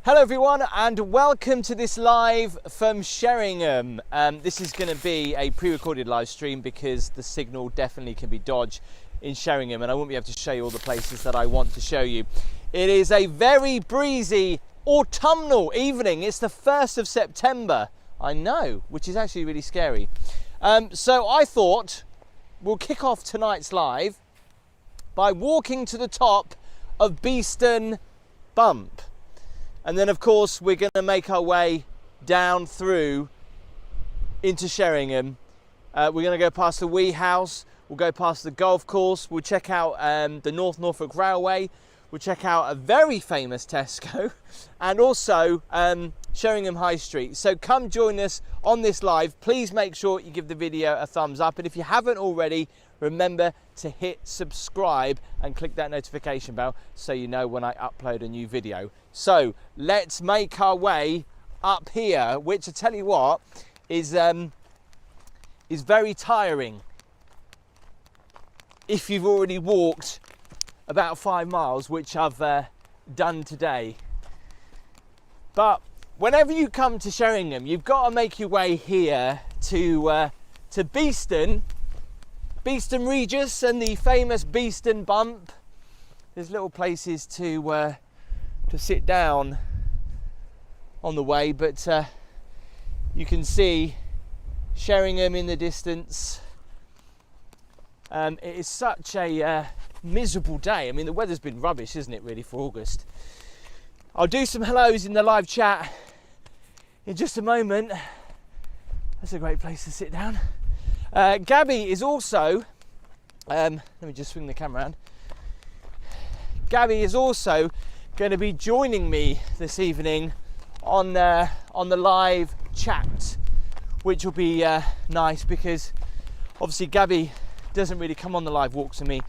Hello everyone and welcome to this live from Sheringham. This is going to be a pre-recorded live stream because the signal definitely can be dodged in Sheringham and I won't be able to show you all the places that I want to show you. It is a very breezy autumnal evening. It's the 1st of September, I know, which is actually really scary. So I thought we'll kick off tonight's live by walking to the top of Beeston Bump. And then, of course, we're going to make our way down through into Sheringham. We're going to go past the Wee House. We'll go past the golf course. We'll check out the North Norfolk Railway. We'll check out a very famous Tesco and also Sheringham High Street. So come join us on this live. Please make sure you give the video a thumbs up. And if you haven't already, remember to hit subscribe and click that notification bell so you know when I upload a new video. So let's make our way up here, which I tell you what is very tiring if you've already walked about 5 miles, which I've done today. But whenever you come to Sheringham, you've got to make your way here to Beeston Regis and the famous Beeston Bump. There's little places to sit down on the way, but you can see Sheringham in the distance. It is such a miserable day. I mean, the weather's been rubbish, isn't it, really, for August? I'll do some hellos in the live chat in just a moment. That's a great place to sit down. Gabby is also, let me just swing the camera around. Gabby is also going to be joining me this evening on the live chat, which will be nice because obviously Gabby doesn't really come on the live walks with me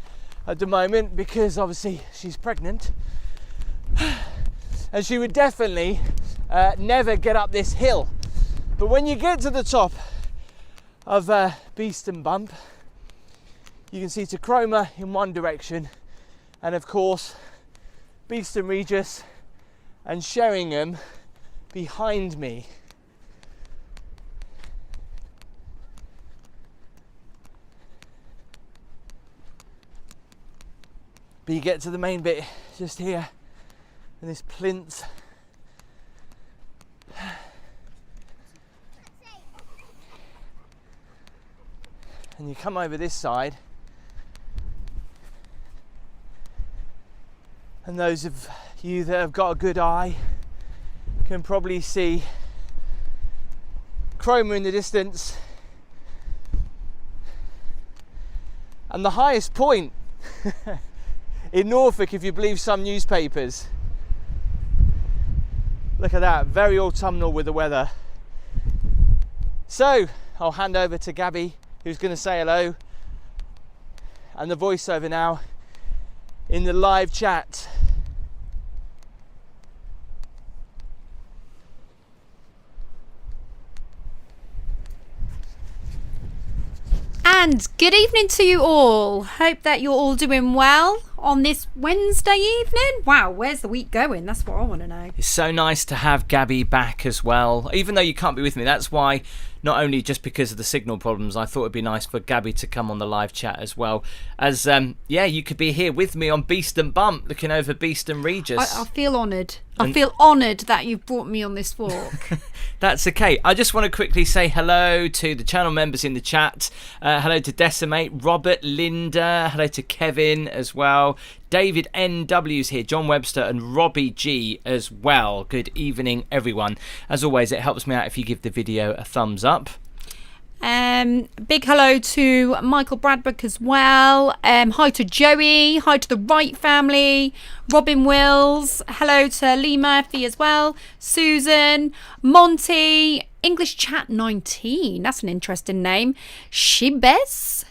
at the moment because obviously she's pregnant and she would definitely never get up this hill. But when you get to the top of Beeston Bump, you can see Tacroma in one direction and of course Beeston Regis and Sheringham behind me. But you get to the main bit just here and this plinth. And you come over this side and those of you that have got a good eye can probably see Cromer in the distance and the highest point in Norfolk, if you believe some newspapers. Look at that, very autumnal with the weather. So I'll hand over to Gabby, who's going to say hello, and the voiceover now in the live chat. And good evening to you all. Hope that you're all doing well on this Wednesday evening. Wow, where's the week going? That's what I want to know. It's so nice to have Gabby back as well, even though you can't be with me. That's why, not only just because of the signal problems, I thought it'd be nice for Gabby to come on the live chat as well. As yeah, you could be here with me on Beeston Bump, looking over Beeston Regis. I feel honoured. I feel honoured that you've brought me on this walk. That's okay. I just want to quickly say hello to the channel members in the chat. Hello to Decimate, Robert, Linda. Hello to Kevin as well. David NW's here, John Webster and Robbie G as well. Good evening, everyone. As always, it helps me out if you give the video a thumbs up. Big hello to Michael Bradbuck as well. Hi to Joey. Hi to the Wright family. Robin Wills. Hello to Lee Murphy as well. Susan. Monty. English Chat 19. That's an interesting name. Shibes.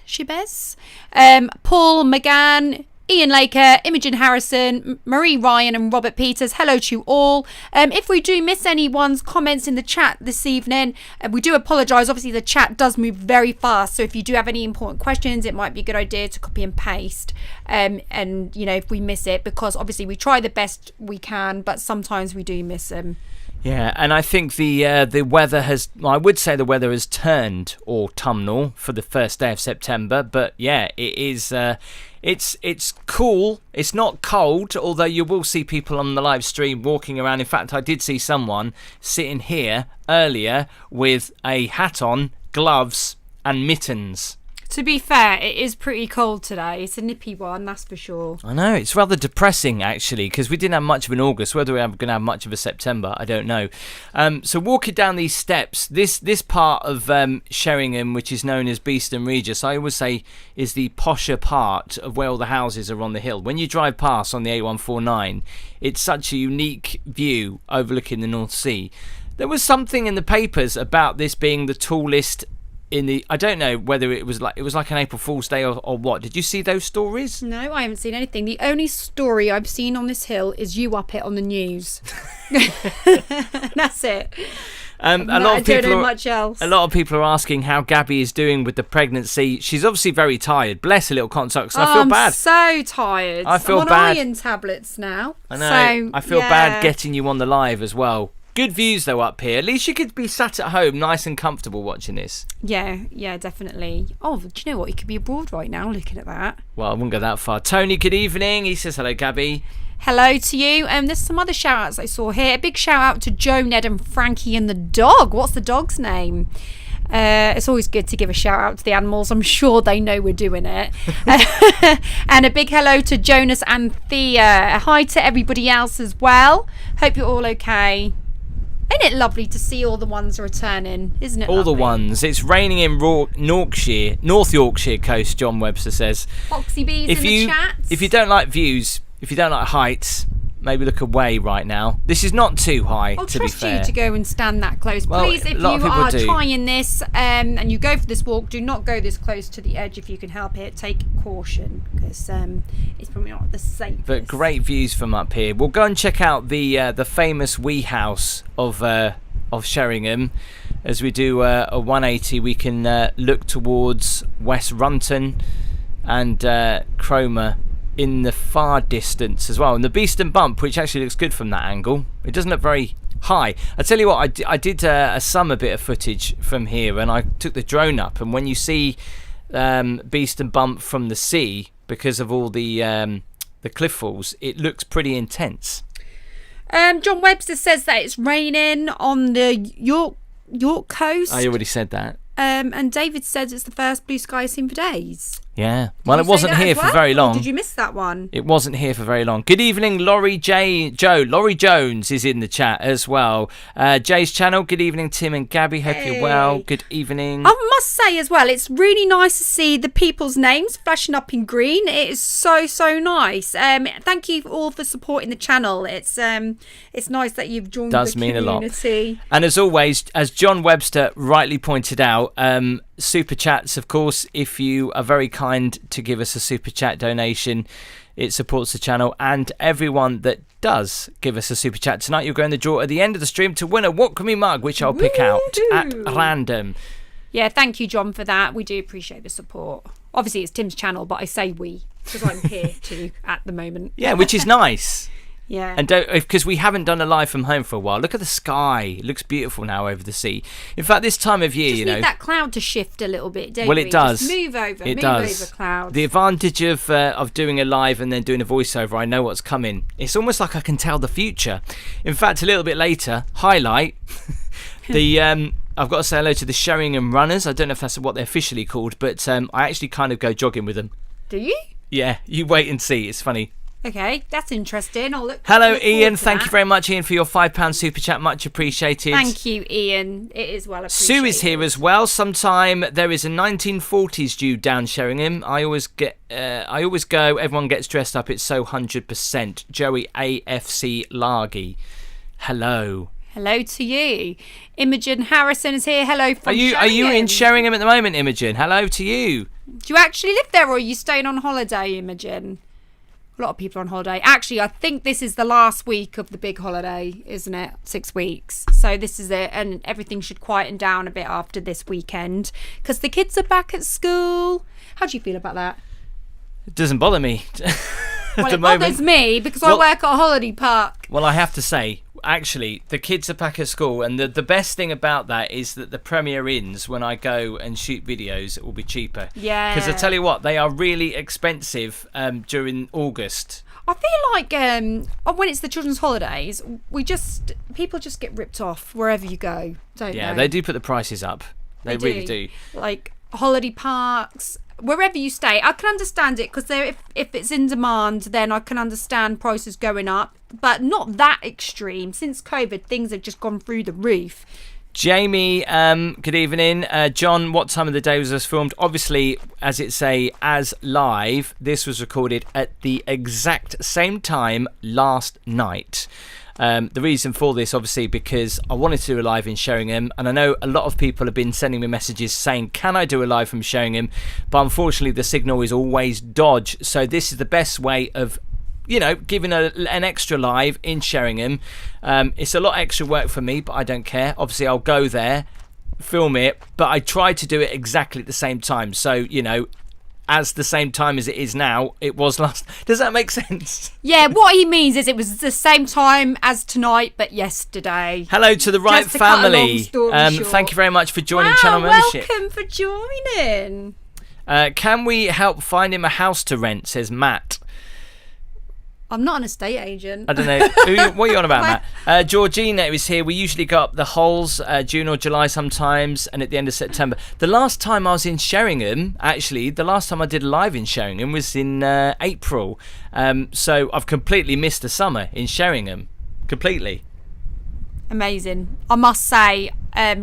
Paul McGann. Ian Laker, Imogen Harrison, Marie Ryan and Robert Peters, hello to you all. If we do miss anyone's comments in the chat this evening, we do apologise. Obviously, the chat does move very fast, so if you do have any important questions, it might be a good idea to copy and paste. And, if we miss it, because obviously we try the best we can, but sometimes we do miss them. Yeah, and I think the weather has, I would say the weather has turned autumnal for the first day of September, but yeah, it is, it's cool. It's not cold, although you will see people on the live stream walking around. In fact, I did see someone sitting here earlier with a hat on, gloves and mittens. To be fair, it is pretty cold today. It's a nippy one, that's for sure. I know, it's rather depressing actually, because we didn't have much of an August. Whether we're going to have much of a September, I don't know. So walking down these steps, this part of Sheringham, which is known as Beeston Regis, I always say is the posher part of where all the houses are on the hill. When you drive past on the A149, it's such a unique view overlooking the North Sea. There was something in the papers about this being the tallest I don't know whether it was like an April Fool's Day or what. Did you see those stories? No, I haven't seen anything. The only story I've seen on this hill is you up it on the news. That's it. A lot of people are asking how Gabby is doing with the pregnancy. She's obviously very tired. Bless her little cocks. I feel bad. I'm so tired. I feel I'm on bad. iron tablets now. I know. So, I feel bad getting you on the live as well. Good views though up here. At least you could be sat at home nice and comfortable watching this. Yeah, definitely. Oh, do you know what? You could be abroad right now looking at that. Well, I wouldn't go that far. Tony, good evening. He says hello, Gabby. Hello to you. There's some other shout outs I saw here. A big shout out to Joe, Ned and Frankie and the dog. What's the dog's name? It's always good to give a shout out to the animals. I'm sure they know we're doing it. And a big hello to Jonas and Thea. Hi to everybody else as well. Hope you're all okay. Isn't it lovely to see all the ones returning? Isn't it all lovely? The ones. It's raining in North Yorkshire coast, John Webster says. Foxy bees in the chat. If you don't like views, if you don't like heights, maybe look away right now. This is not too high, to be fair. I'll trust you to go and stand that close. Well, please, if you are trying this and you go for this walk, do not go this close to the edge if you can help it. Take caution, because it's probably not the safest. But great views from up here. We'll go and check out the famous wee house of Sheringham. As we do a 180, we can look towards West Runton and Cromer in the far distance as well, and the Beeston Bump, which actually looks good from that angle. It doesn't look very high. I tell you what, I did a summer bit of footage from here, and I took the drone up, and when you see Beeston Bump from the sea, because of all the cliff falls, it looks pretty intense. John Webster says that it's raining on the York coast. I already said that. And David says it's the first blue sky seen for days. Yeah. Well, it wasn't here for very long. Or did you miss that one? It wasn't here for very long. Good evening, Laurie Jones is in the chat as well. Jay's channel. Good evening, Tim and Gabby. Hope you're well. Good evening. I must say as well, it's really nice to see the people's names flashing up in green. It is so nice. Thank you all for supporting the channel. It's nice that you've joined the community. Does mean a lot. And as always, as John Webster rightly pointed out, super chats, of course. If you are very kind to give us a super chat donation, it supports the channel, and everyone that does give us a super chat tonight, you'll go in the draw at the end of the stream to win a What Can We mug, which I'll pick out at random. Yeah, thank you, John, for that. We do appreciate the support. Obviously it's Tim's channel, but I say we because I'm here too at the moment. Yeah, which is nice. Yeah. And because we haven't done a live from home for a while. Look at the sky. It looks beautiful now over the sea. In fact, this time of year, just need that cloud to shift a little bit, don't we? Well, it does. Just move over. It move does. over clouds. The advantage of doing a live and then doing a voiceover, I know what's coming. It's almost like I can tell the future. In fact, a little bit later, highlight I've got to say hello to the Sheringham runners. I don't know if that's what they're officially called, but I actually kind of go jogging with them. Do you? Yeah, you wait and see. It's funny. Okay, that's interesting. I'll look. Hello, Ian. Thank you very much, Ian, for your £5 super chat. Much appreciated. Thank you, Ian. It is well appreciated. Sue is here as well. Sometime there is a 1940s due down Sheringham. I always go. Everyone gets dressed up. It's so 100%. Joey AFC Largy. Hello. Hello to you. Imogen Harrison is here. Hello from Sheringham. Are you in Sheringham at the moment, Imogen? Hello to you. Do you actually live there, or are you staying on holiday, Imogen? A lot of people are on holiday. Actually, I think this is the last week of the big holiday, isn't it? 6 weeks. So this is it, and everything should quieten down a bit after this weekend because the kids are back at school. How do you feel about that? It doesn't bother me. Well, it bothers me because I work at a holiday park. Well, I have to say, actually, the kids are back at school, and the best thing about that is that the Premier Inns, when I go and shoot videos, it will be cheaper. Yeah. Because I tell you what, they are really expensive during August. I feel like when it's the children's holidays, people just get ripped off wherever you go, don't they? Yeah, they do put the prices up. They really do. Like holiday parks, wherever you stay. I can understand it because if it's in demand, then I can understand prices going up, but not that extreme. Since COVID, things have just gone through the roof. Jamie, good evening. John, what time of the day was this filmed? Obviously, as live, this was recorded at the exact same time last night. The reason for this, obviously, because I wanted to do a live in Sheringham, and I know a lot of people have been sending me messages saying, can I do a live from Sheringham? But unfortunately, the signal is always dodge. So this is the best way of, giving an extra live in Sheringham. It's a lot extra work for me, but I don't care. Obviously, I'll go there, film it, but I try to do it exactly at the same time. So, as the same time as it is now, it was last. Does that make sense? Yeah, what he means is it was the same time as tonight, but yesterday. Hello to the Right Just to cut a long family. story short. Thank you very much for joining channel membership. Welcome for joining. Can we help find him a house to rent? Says Matt. I'm not an estate agent. I don't know. What are you on about, Matt? Georgina is here. We usually go up the holes June or July sometimes, and at the end of September. The last time I was in Sheringham, actually, the last time I did a live in Sheringham was in April. So I've completely missed the summer in Sheringham. Completely. Amazing. I must say,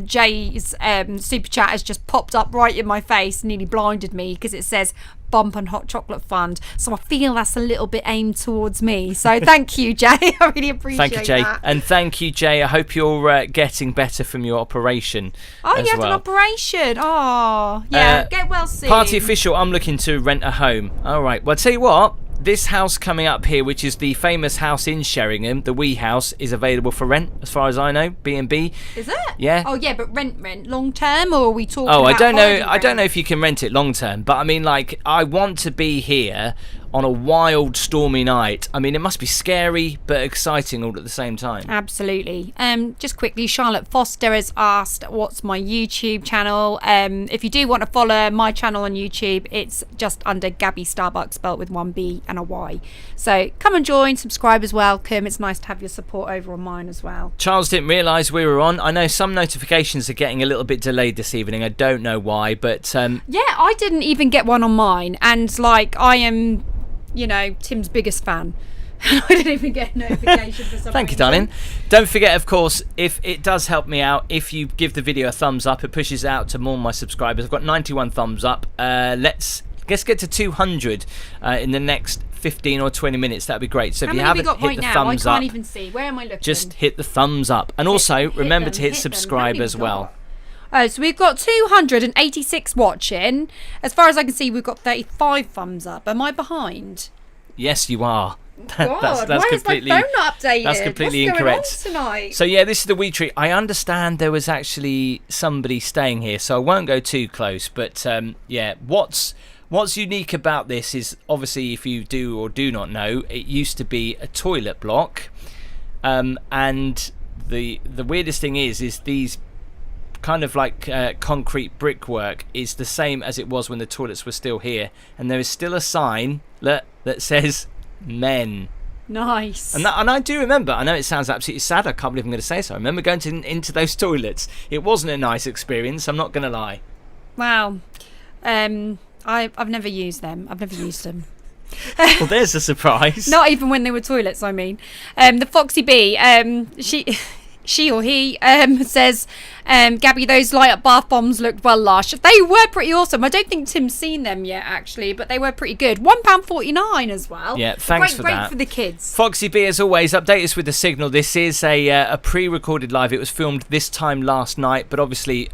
Jay's super chat has just popped up right in my face, nearly blinded me because it says Bump and Hot Chocolate Fund. So I feel that's a little bit aimed towards me. So thank you, Jay. I really appreciate that. Thank you, Jay. And thank you, Jay. I hope you're getting better from your operation. Oh, you had an operation. Oh, yeah. Get well soon. Party official, I'm looking to rent a home. All right. Well, I'll tell you what. This house coming up here, which is the famous house in Sheringham, the Wee House, is available for rent, as far as I know. B&B. Is it? Yeah. Oh yeah, but rent long term, or are we talking? Oh, about I don't know. holiday I don't know rent? if you can rent it long term, but I mean, like, I want to be here on a wild, stormy night. I mean, it must be scary but exciting all at the same time. Absolutely. Just quickly, Charlotte Foster has asked, what's my YouTube channel? If you do want to follow my channel on YouTube, it's just under Gabby Starbucks, spelled with one B and a Y. So come and join, subscribers welcome. It's nice to have your support over on mine as well. Charles didn't realise we were on. I know some notifications are getting a little bit delayed this evening. I don't know why, but yeah, I didn't even get one on mine, and like I am, Tim's biggest fan. I didn't even get a notification for some Thank you, reason. darling. Don't forget, of course, if it does help me out, if you give the video a thumbs up, it pushes it out to more of my subscribers. I've got 91 thumbs up. Let's get to 200 in the next 15 or 20 minutes. That'd be great. So How if you many haven't have we got hit right the now? thumbs I up, can't even see. Where am I looking? just hit the thumbs up. And also remember to hit them. subscribe How many as we well. got? Oh, so we've got 286 watching. As far as I can see, we've got 35 thumbs up. Am I behind? Yes, you are. God, that's why completely, is my phone not updated? that's completely What's incorrect. Going on tonight? So yeah, this is the Wee Tree. I understand there was actually somebody staying here, so I won't go too close. But yeah, what's unique about this is, obviously, if you do or do not know, it used to be a toilet block, and the weirdest thing is these kind of like concrete brickwork is the same as it was when the toilets were still here, and there is still a sign that says men. Nice. And I do remember. I know it sounds absolutely sad. I can't believe I'm going to say so. I remember going into those toilets. It wasn't a nice experience. I'm not going to lie. Wow. I've never used them. I've never used them. Well, there's a surprise. Not even when they were toilets, I mean. The Foxy Bee, she or he says, Gabby, those light up bath bombs looked well lush. They were pretty awesome. I don't think Tim's seen them yet, actually, but they were pretty good. £1.49 as well. Yeah, thanks for that. Great for the kids. Foxy B, as always, update us with the signal. This is a pre-recorded live. It was filmed this time last night, but obviously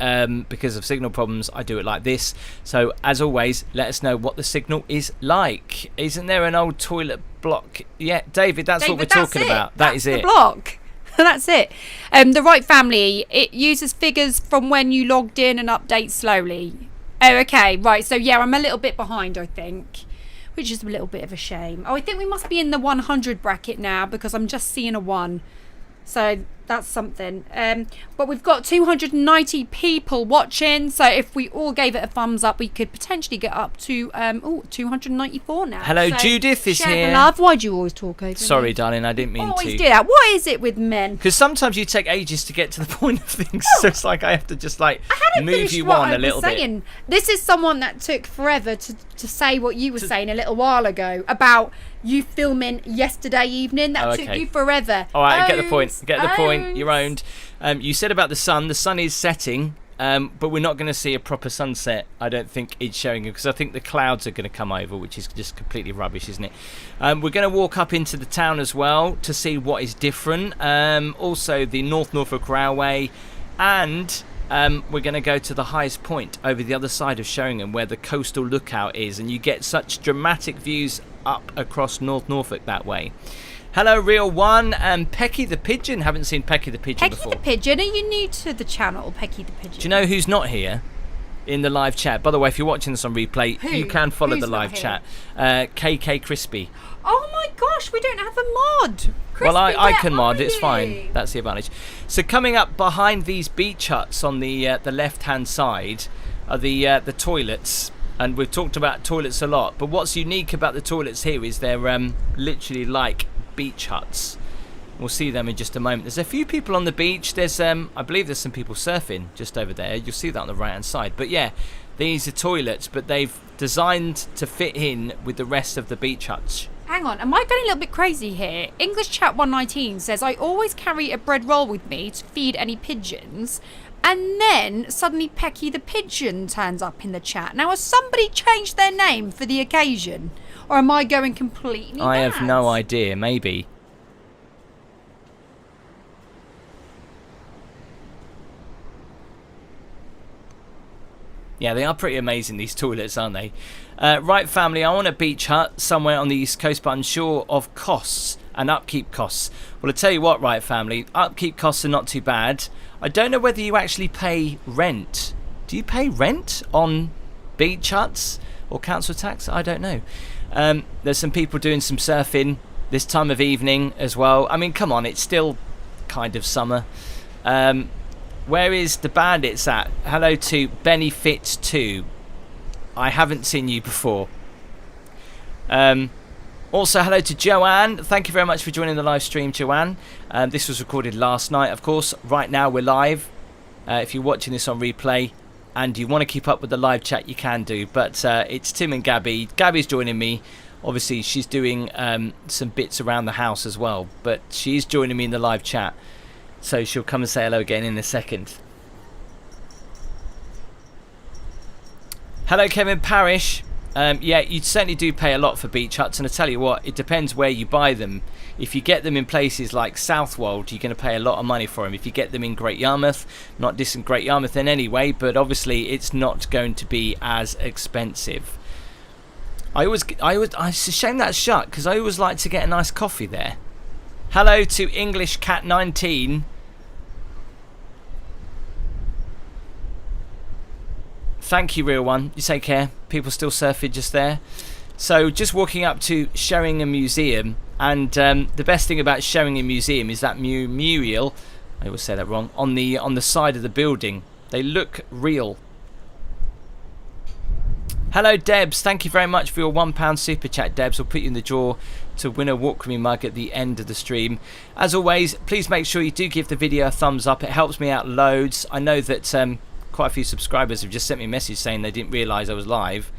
because of signal problems, I do it like this. So as always, let us know what the signal is like. Isn't there an old toilet block? Yeah, David, that's what we're talking about. That is it. The block. That's it. The Right family, it uses figures from when you logged in and updates slowly. Oh, okay, right. So yeah, I'm a little bit behind, I think, which is a little bit of a shame. Oh, I think we must be in the 100 bracket now because I'm just seeing a 1. So that's something. But we've got 290 people watching. So if we all gave it a thumbs up, we could potentially get up to 294 now. Hello, so Judith is share here. The love. Why do you always talk over Sorry, me? darling, I didn't mean Always to. do that. What is it with men? Because sometimes you take ages to get to the point of things. So it's like I have to just like move you on a little bit. This is someone that took forever to say what you were saying a little while ago about you filming yesterday evening. That took you forever. All right, I get the point. Get the point. You're owned. You said about the sun. The sun is setting, but we're not going to see a proper sunset, I don't think, in Sheringham, because I think the clouds are going to come over, which is just completely rubbish, isn't it? We're going to walk up into the town as well to see what is different. Also, the North Norfolk Railway, and we're going to go to the highest point over the other side of Sheringham, where the coastal lookout is, and you get such dramatic views up across North Norfolk that way. Hello, Real One, and Pecky the Pigeon. Haven't seen Pecky the Pigeon before. Pecky the Pigeon, are you new to the channel, Pecky the Pigeon? Do you know who's not here in the live chat? By the way, if you're watching this on replay, you can follow the live chat. KK Crispy. Oh my gosh, we don't have a mod. Crispy, well, I can mod, you? it's fine. That's the advantage. So coming up behind these beach huts on the left-hand side are the toilets. And we've talked about toilets a lot, but what's unique about the toilets here is they're literally like beach huts. We'll see them in just a moment. There's a few people on the beach. There's I believe there's some people surfing just over there. You'll see that on the right hand side. But yeah, these are toilets, but they've designed to fit in with the rest of the beach huts. Hang on, am I going a little bit crazy here? English Chat 119 says, I always carry a bread roll with me to feed any pigeons. And then suddenly Pecky the Pigeon turns up in the chat. Now, has somebody changed their name for the occasion? Or am I going completely I mad? have no idea, maybe. Yeah, they are pretty amazing, these toilets, aren't they? Right, family, I want a beach hut somewhere on the East Coast, but unsure of costs and upkeep costs. Well, I tell you what, right, family, upkeep costs are not too bad. I don't know whether you actually pay rent. Do you pay rent on beach huts or council tax? I don't know. There's some people doing some surfing this time of evening as well. I mean, come on, it's still kind of summer. Where is the bandits at? Hello to Benny Fitz 2. I haven't seen you before. Also, hello to Joanne. Thank you very much for joining the live stream, Joanne. This was recorded last night, of course. Right now, we're live. If you're watching this on replay and you want to keep up with the live chat, you can do. But it's Tim and Gabby. Gabby's joining me. Obviously, she's doing some bits around the house as well. But she's joining me in the live chat. So she'll come and say hello again in a second. Hello, Kevin Parrish. Yeah, you certainly do pay a lot for beach huts, and I tell you what, it depends where you buy them. If you get them in places like Southwold, you're going to pay a lot of money for them. If you get them in Great Yarmouth, not dissing Great Yarmouth in any way, but obviously it's not going to be as expensive. It's a shame that's shut, because I always like to get a nice coffee there. Hello to English Cat 19. Thank you, Real One. You take care. People still surfing just there. So just walking up to Sheringham Museum, and the best thing about Sheringham Museum is that mural, I always say that wrong, on the side of the building. They look real. Hello, Debs. Thank you very much for your £1 super chat, Debs. We'll put you in the draw to win a Walk With Me mug at the end of the stream. As always, please make sure you do give the video a thumbs up. It helps me out loads. I know that quite a few subscribers have just sent me a message saying they didn't realise I was live.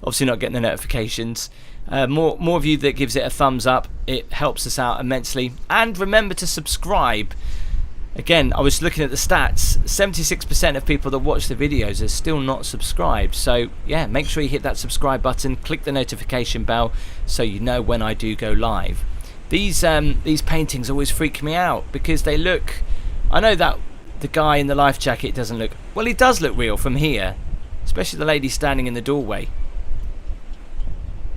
Obviously not getting the notifications. More of you that gives it a thumbs up. It helps us out immensely. And remember to subscribe Again, I was looking at the stats. 76% of people that watch the videos are still not subscribed. So yeah, make sure you hit that subscribe button, click the notification bell so you know when I do go live. These paintings always freak me out because they look, I know that the guy in the life jacket doesn't look, well, he does look real from here, especially the lady standing in the doorway.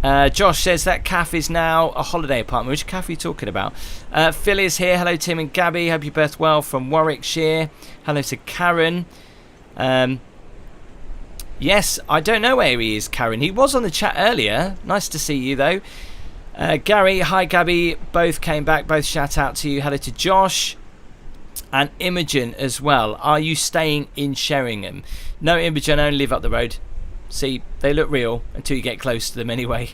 Josh says that cafe is now a holiday apartment. Which cafe are you talking about? Phil is here. Hello, Tim and Gabby. Hope you're both well from Warwickshire. Hello to Karen. Yes, I don't know where he is, Karen. He was on the chat earlier. Nice to see you, though. Gary, hi, Gabby. Both came back. Both shout out to you. Hello to Josh. And Imogen as well. Are you staying in Sheringham? No, Imogen, I only live up the road. See, they look real until you get close to them anyway.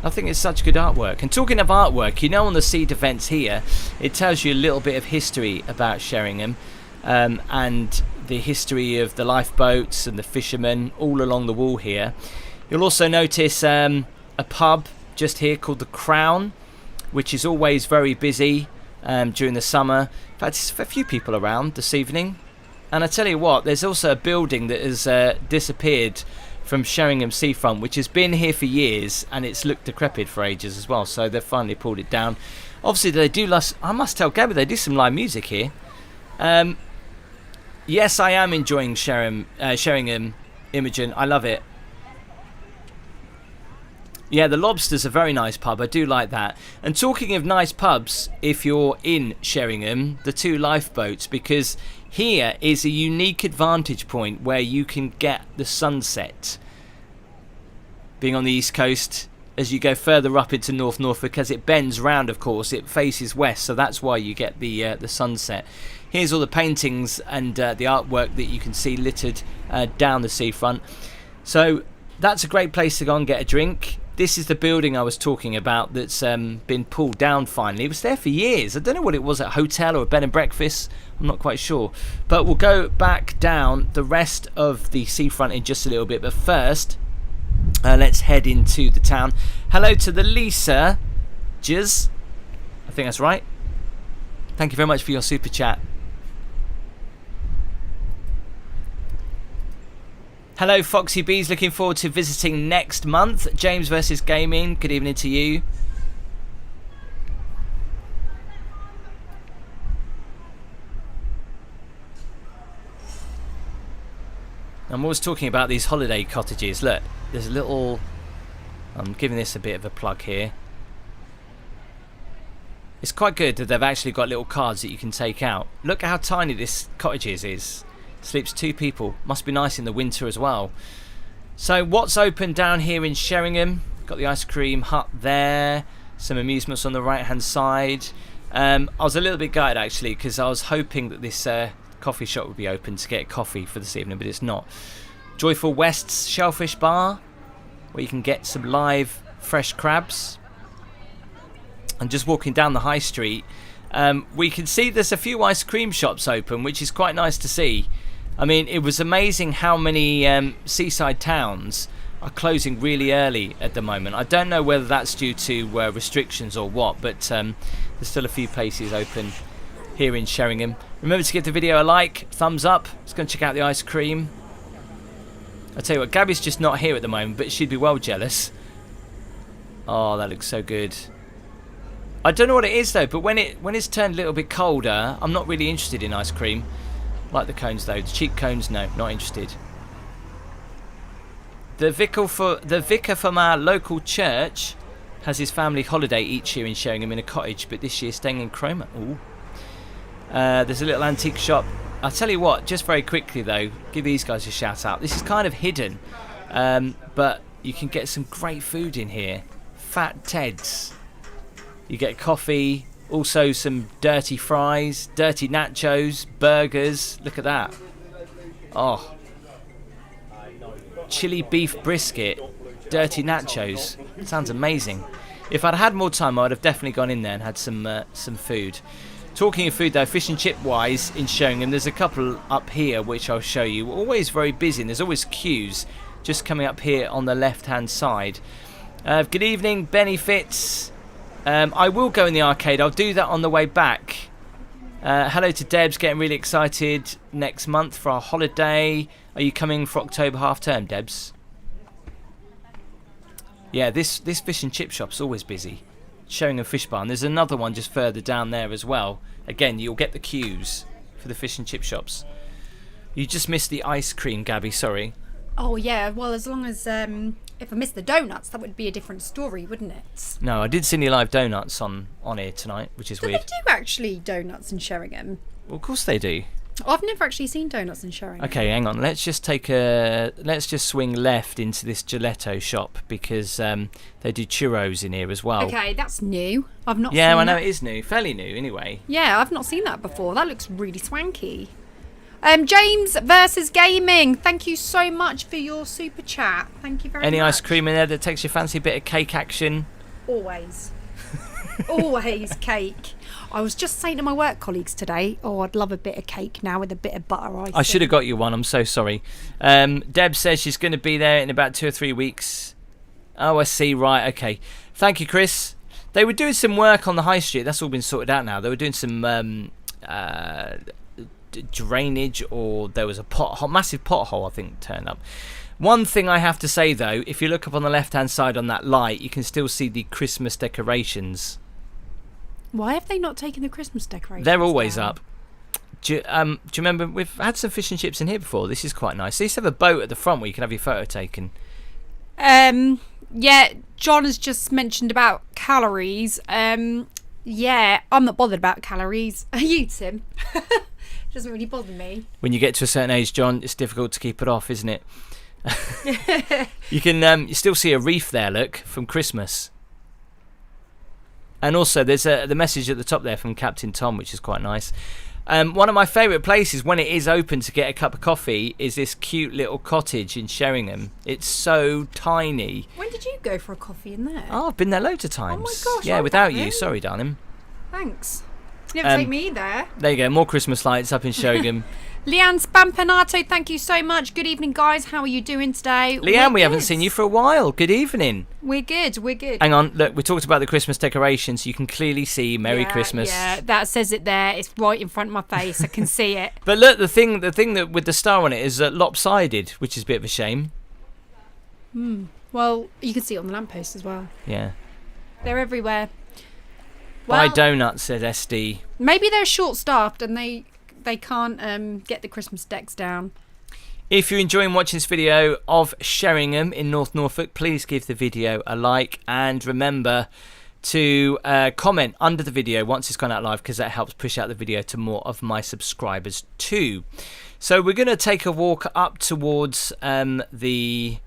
I think it's such good artwork. And talking of artwork, you know, on the seed events here, it tells you a little bit of history about Sheringham, and the history of the lifeboats and the fishermen all along the wall here. You'll also notice a pub just here called the Crown, which is always very busy during the summer. In fact, there's a few people around this evening. And I tell you what, there's also a building that has disappeared from Sheringham Seafront, which has been here for years, and it's looked decrepit for ages as well, so they've finally pulled it down. Obviously, they do, I must tell Gabby, they do some live music here. Yes, I am enjoying Sheringham, Imogen. I love it. Yeah, the Lobster's a very nice pub. I do like that. And talking of nice pubs, if you're in Sheringham, the two lifeboats, because here is a unique advantage point where you can get the sunset. Being on the east coast, as you go further up into North Norfolk, as it bends round, of course, it faces west, so that's why you get the sunset. Here's all the paintings and the artwork that you can see littered down the seafront. So that's a great place to go and get a drink. This is the building I was talking about that's been pulled down finally. It was there for years. I don't know what it was, a hotel or a bed and breakfast. I'm not quite sure. But we'll go back down the rest of the seafront in just a little bit. But first, let's head into the town. Hello to the Lisa Jizz. I think that's right. Thank you very much for your super chat. Hello, Foxy Bees. Looking forward to visiting next month. James versus Gaming. Good evening to you. I'm always talking about these holiday cottages. Look, there's a little... I'm giving this a bit of a plug here. It's quite good that they've actually got little cards that you can take out. Look how tiny this cottage is. Sleeps 2 people. Must be nice in the winter as well. So what's open down here in Sheringham? Got the ice cream hut there. Some amusements on the right hand side. I was a little bit gutted actually because I was hoping that this coffee shop would be open to get coffee for this evening, but it's not. Joyful West's Shellfish Bar, where you can get some live fresh crabs. And just walking down the high street, we can see there's a few ice cream shops open, which is quite nice to see. I mean, it was amazing how many seaside towns are closing really early at the moment. I don't know whether that's due to restrictions or what, but there's still a few places open here in Sheringham. Remember to give the video a like, thumbs up. Let's go and check out the ice cream. I'll tell you what, Gabby's just not here at the moment, but she'd be well jealous. Oh, that looks so good. I don't know what it is though, but when it's turned a little bit colder, I'm not really interested in ice cream. Like the cones though, the cheap cones, no, not interested. The vicar from our local church has his family holiday each year in Sheringham in a cottage, but this year staying in Cromer. Ooh. There's a little antique shop. I'll tell you what, just very quickly though, give these guys a shout out. This is kind of hidden, but you can get some great food in here. Fat Ted's. You get coffee, also some dirty fries, dirty nachos, burgers. Look at that. Oh. Chili beef brisket, dirty nachos. Sounds amazing. If I'd had more time, I would have definitely gone in there and had some food. Talking of food though, fish and chip wise in Sheringham, there's a couple up here which I'll show you. Always very busy and there's always queues just coming up here on the left-hand side. Good evening, Benny Fitz. I will go in the arcade. I'll do that on the way back. Hello to Debs, getting really excited next month for our holiday. Are you coming for October half term, Debs? Yeah, this fish and chip shop's always busy. Sheringham Fish Bar. And there's another one just further down there as well. Again, you'll get the queues for the fish and chip shops. You just missed the ice cream, Gabby, sorry. Oh, yeah. Well, as long as if I missed the donuts, that would be a different story, wouldn't it? No, I did see any live donuts on here tonight, which is weird. They do actually donuts in Sheringham. Well, of course they do. I've never actually seen donuts in Sheringham. Okay, hang on. Let's just swing left into this gelato shop because they do churros in here as well. Okay, that's new. I've not seen Yeah, I know that. it is new. Fairly new, anyway. Yeah, I've not seen that before. That looks really swanky. James versus Gaming, thank you so much for your super chat. Thank you very much. Any ice cream in there that takes your fancy? Bit of cake action? Always. Always cake. I was just saying to my work colleagues today, I'd love a bit of cake now with a bit of butter icing. I should have got you one. I'm so sorry. Deb says she's going to be there in about 2 or 3 weeks. Oh, I see. Right. Okay. Thank you, Chris. They were doing some work on the high street. That's all been sorted out now. They were doing some drainage, or there was a massive pothole, I think, turned up. One thing I have to say, though, if you look up on the left-hand side on that light, you can still see the Christmas decorations. Why have they not taken the Christmas decorations? They're always down? up. Do you remember, we've had some fish and chips in here before. This is quite nice. They used to have a boat at the front where you can have your photo taken. Yeah, John has just mentioned about calories. Yeah, I'm not bothered about calories. Are you, Tim? Doesn't really bother me. When you get to a certain age, John, it's difficult to keep it off, isn't it? You can you still see a reef there, look, from Christmas. And also there's the message at the top there from Captain Tom, which is quite nice. One of my favourite places when it is open to get a cup of coffee is this cute little cottage in Sheringham. It's so tiny. When did you go for a coffee in there? Oh, I've been there loads of times. Oh my gosh, yeah, I without you. haven't. Sorry, darling. Thanks. You never take me there. There you go. More Christmas lights up in Sheringham. Leanne Spampanato, thank you so much. Good evening, guys. How are you doing today? Leanne, we haven't seen you for a while. Good evening. We're good. We're good. Hang on. Look, we talked about the Christmas decorations. You can clearly see Merry Christmas. Yeah, that says it there. It's right in front of my face. I can see it. But look, the thing that with the star on it is lopsided, which is a bit of a shame. Well, you can see it on the lamppost as well. Yeah. They're everywhere. Buy donuts, said SD. Maybe they're short-staffed and they can't get the Christmas decks down. If you're enjoying watching this video of Sheringham in North Norfolk, please give the video a like and remember to comment under the video once it's gone out live, because that helps push out the video to more of my subscribers too. So we're going to take a walk up towards the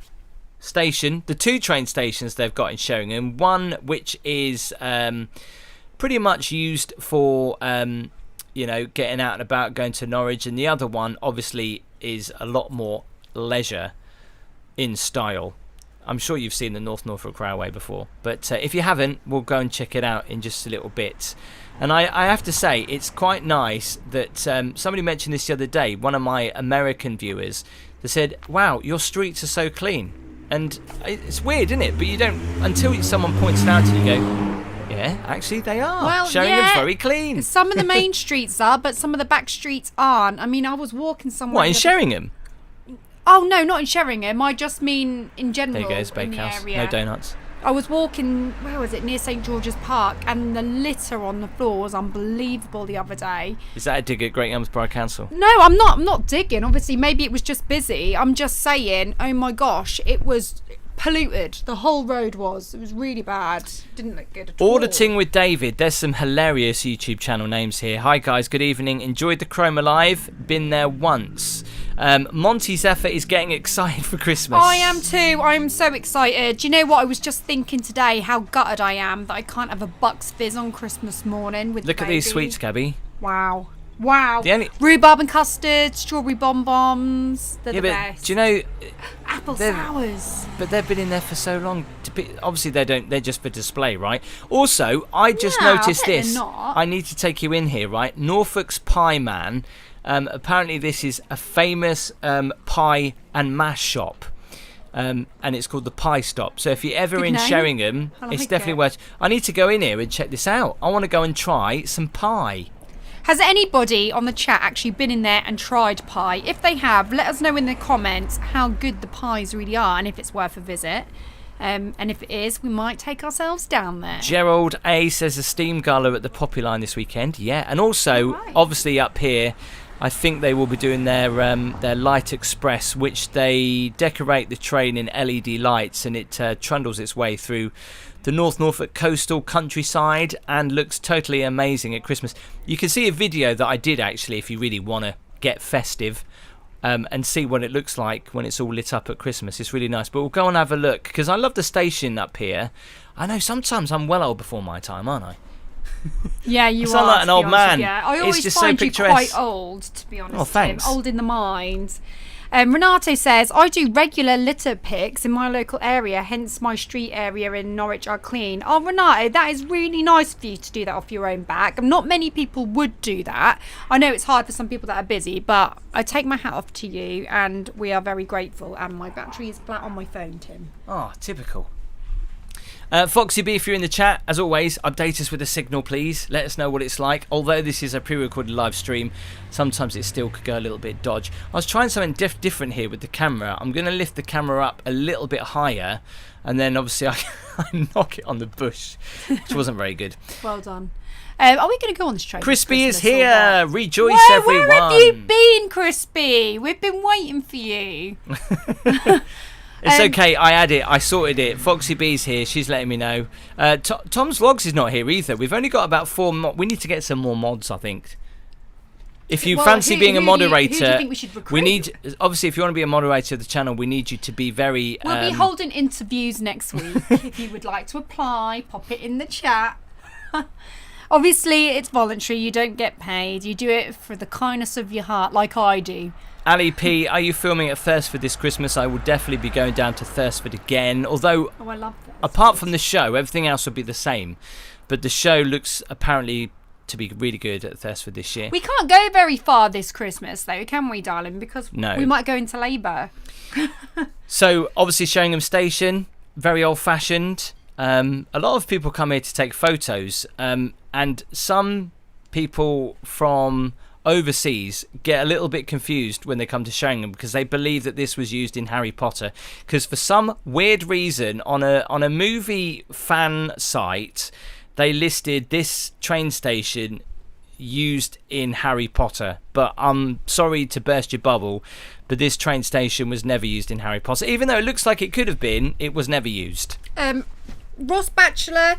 station, the 2 train stations they've got in Sheringham. One which is pretty much used for getting out and about, going to Norwich, and the other one obviously is a lot more leisure in style. I'm sure you've seen the North Norfolk Railway before, but if you haven't, we'll go and check it out in just a little bit. And I have to say, it's quite nice that somebody mentioned this the other day, one of my American viewers, that said, wow, your streets are so clean. And it's weird, isn't it? But you don't, until someone points it out to you, go, yeah, actually they are. Well, Sheringham's very clean. Some of the main streets are, but some of the back streets aren't. I mean, I was walking somewhere. What, in Sheringham? Oh, no, not in Sheringham. I just mean in general. There you go, it's Bakehouse. No donuts. I was walking, where was it, near St George's Park, and the litter on the floor was unbelievable the other day. Is that a dig at Great Elms Borough Council? No, I'm not digging. Obviously, maybe it was just busy. I'm just saying, oh my gosh, it was polluted. The whole road was. It was really bad. Didn't look good at all. Auditing with David. There's some hilarious YouTube channel names here. Hi guys, good evening. Enjoyed the Chroma Live. Been there once. Monty Zephyr is getting excited for Christmas. I am too. I'm so excited. Do you know what? I was just thinking today how gutted I am that I can't have a Bucks Fizz on Christmas morning with Look the at these baby. sweets, Gabby. Wow. Wow. The only- Rhubarb and custard, strawberry bonbons. They're the but best. do you know? Apple they've- sours. But they've been in there for so long. Obviously, they don't. They're just for display, right? Also, I just No, I noticed bet they're this. not. I need to take you in here, right? Norfolk's Pie Man. Apparently, this is a famous pie and mash shop. and it's called the Pie Stop. So if you're ever Good in name. Sheringham, I it's like definitely it. worth. I need to go in here and check this out. I want to go and try some pie. Has anybody on the chat actually been in there and tried pie? If they have, let us know in the comments how good the pies really are and if it's worth a visit. And if it is, we might take ourselves down there. Gerald A says a steam gala at the Poppy Line this weekend. Yeah, and also Right. obviously up here, I think they will be doing their Light Express, which they decorate the train in LED lights, and it trundles its way through the North Norfolk coastal countryside and looks totally amazing at Christmas. You can see a video that I did actually, if you really want to get festive. And see what it looks like when it's all lit up at Christmas. It's really nice. But we'll go and have a look, because I love the station up here. I know sometimes I'm well old before my time, aren't I? Yeah, you I are. sound like to an be old honest with man. you. I It's always just so find you picturesque. quite old, to be honest. Oh, thanks. Tim. Old in the mind. Renato says, I do regular litter picks in my local area, hence my street area in Norwich are clean. Oh, Renato, that is really nice for you to do that off your own back. Not many people would do that. I know it's hard for some people that are busy, but I take my hat off to you, and we are very grateful. And my battery is flat on my phone, Tim. Oh, typical. Foxy B, if you're in the chat, as always, update us with a signal, please. Let us know what it's like. Although this is a pre-recorded live stream, sometimes it still could go a little bit dodge. I was trying something different here with the camera. I'm going to lift the camera up a little bit higher, and then obviously I knock it on the bush, which wasn't very good. Well done. Are we going to go on this train? Crispy is Christmas or here. what? Rejoice, everyone. Where have you been, Crispy? We've been waiting for you. It's okay, I had it, I sorted it. Foxy B's here, she's letting me know. Tom's Vlogs is not here either. We've only got about 4 we need to get some more mods, I think. If you fancy being a moderator, who do you think we should recruit? we need, obviously if you want to be a moderator of the channel, we need you to be very... We'll be holding interviews next week. If you would like to apply, pop it in the chat. Obviously, it's voluntary. You don't get paid. You do it for the kindness of your heart, like I do. Ali P, are you filming at Thursford this Christmas? I will definitely be going down to Thursford again. Although, Oh, I love that. apart from the show, everything else will be the same. But the show looks apparently to be really good at Thursford this year. We can't go very far this Christmas, though, can we, darling? Because No. we might go into labour. So, obviously, Sheringham Station, very old-fashioned. A lot of people come here to take photos. And some people from overseas get a little bit confused when they come to Sheringham because they believe that this was used in Harry Potter, because for some weird reason on a movie fan site they listed this train station used in Harry Potter, but I'm sorry to burst your bubble, but this train station was never used in Harry Potter. Even though it looks like it could have been, it was never used. Ross Batchelor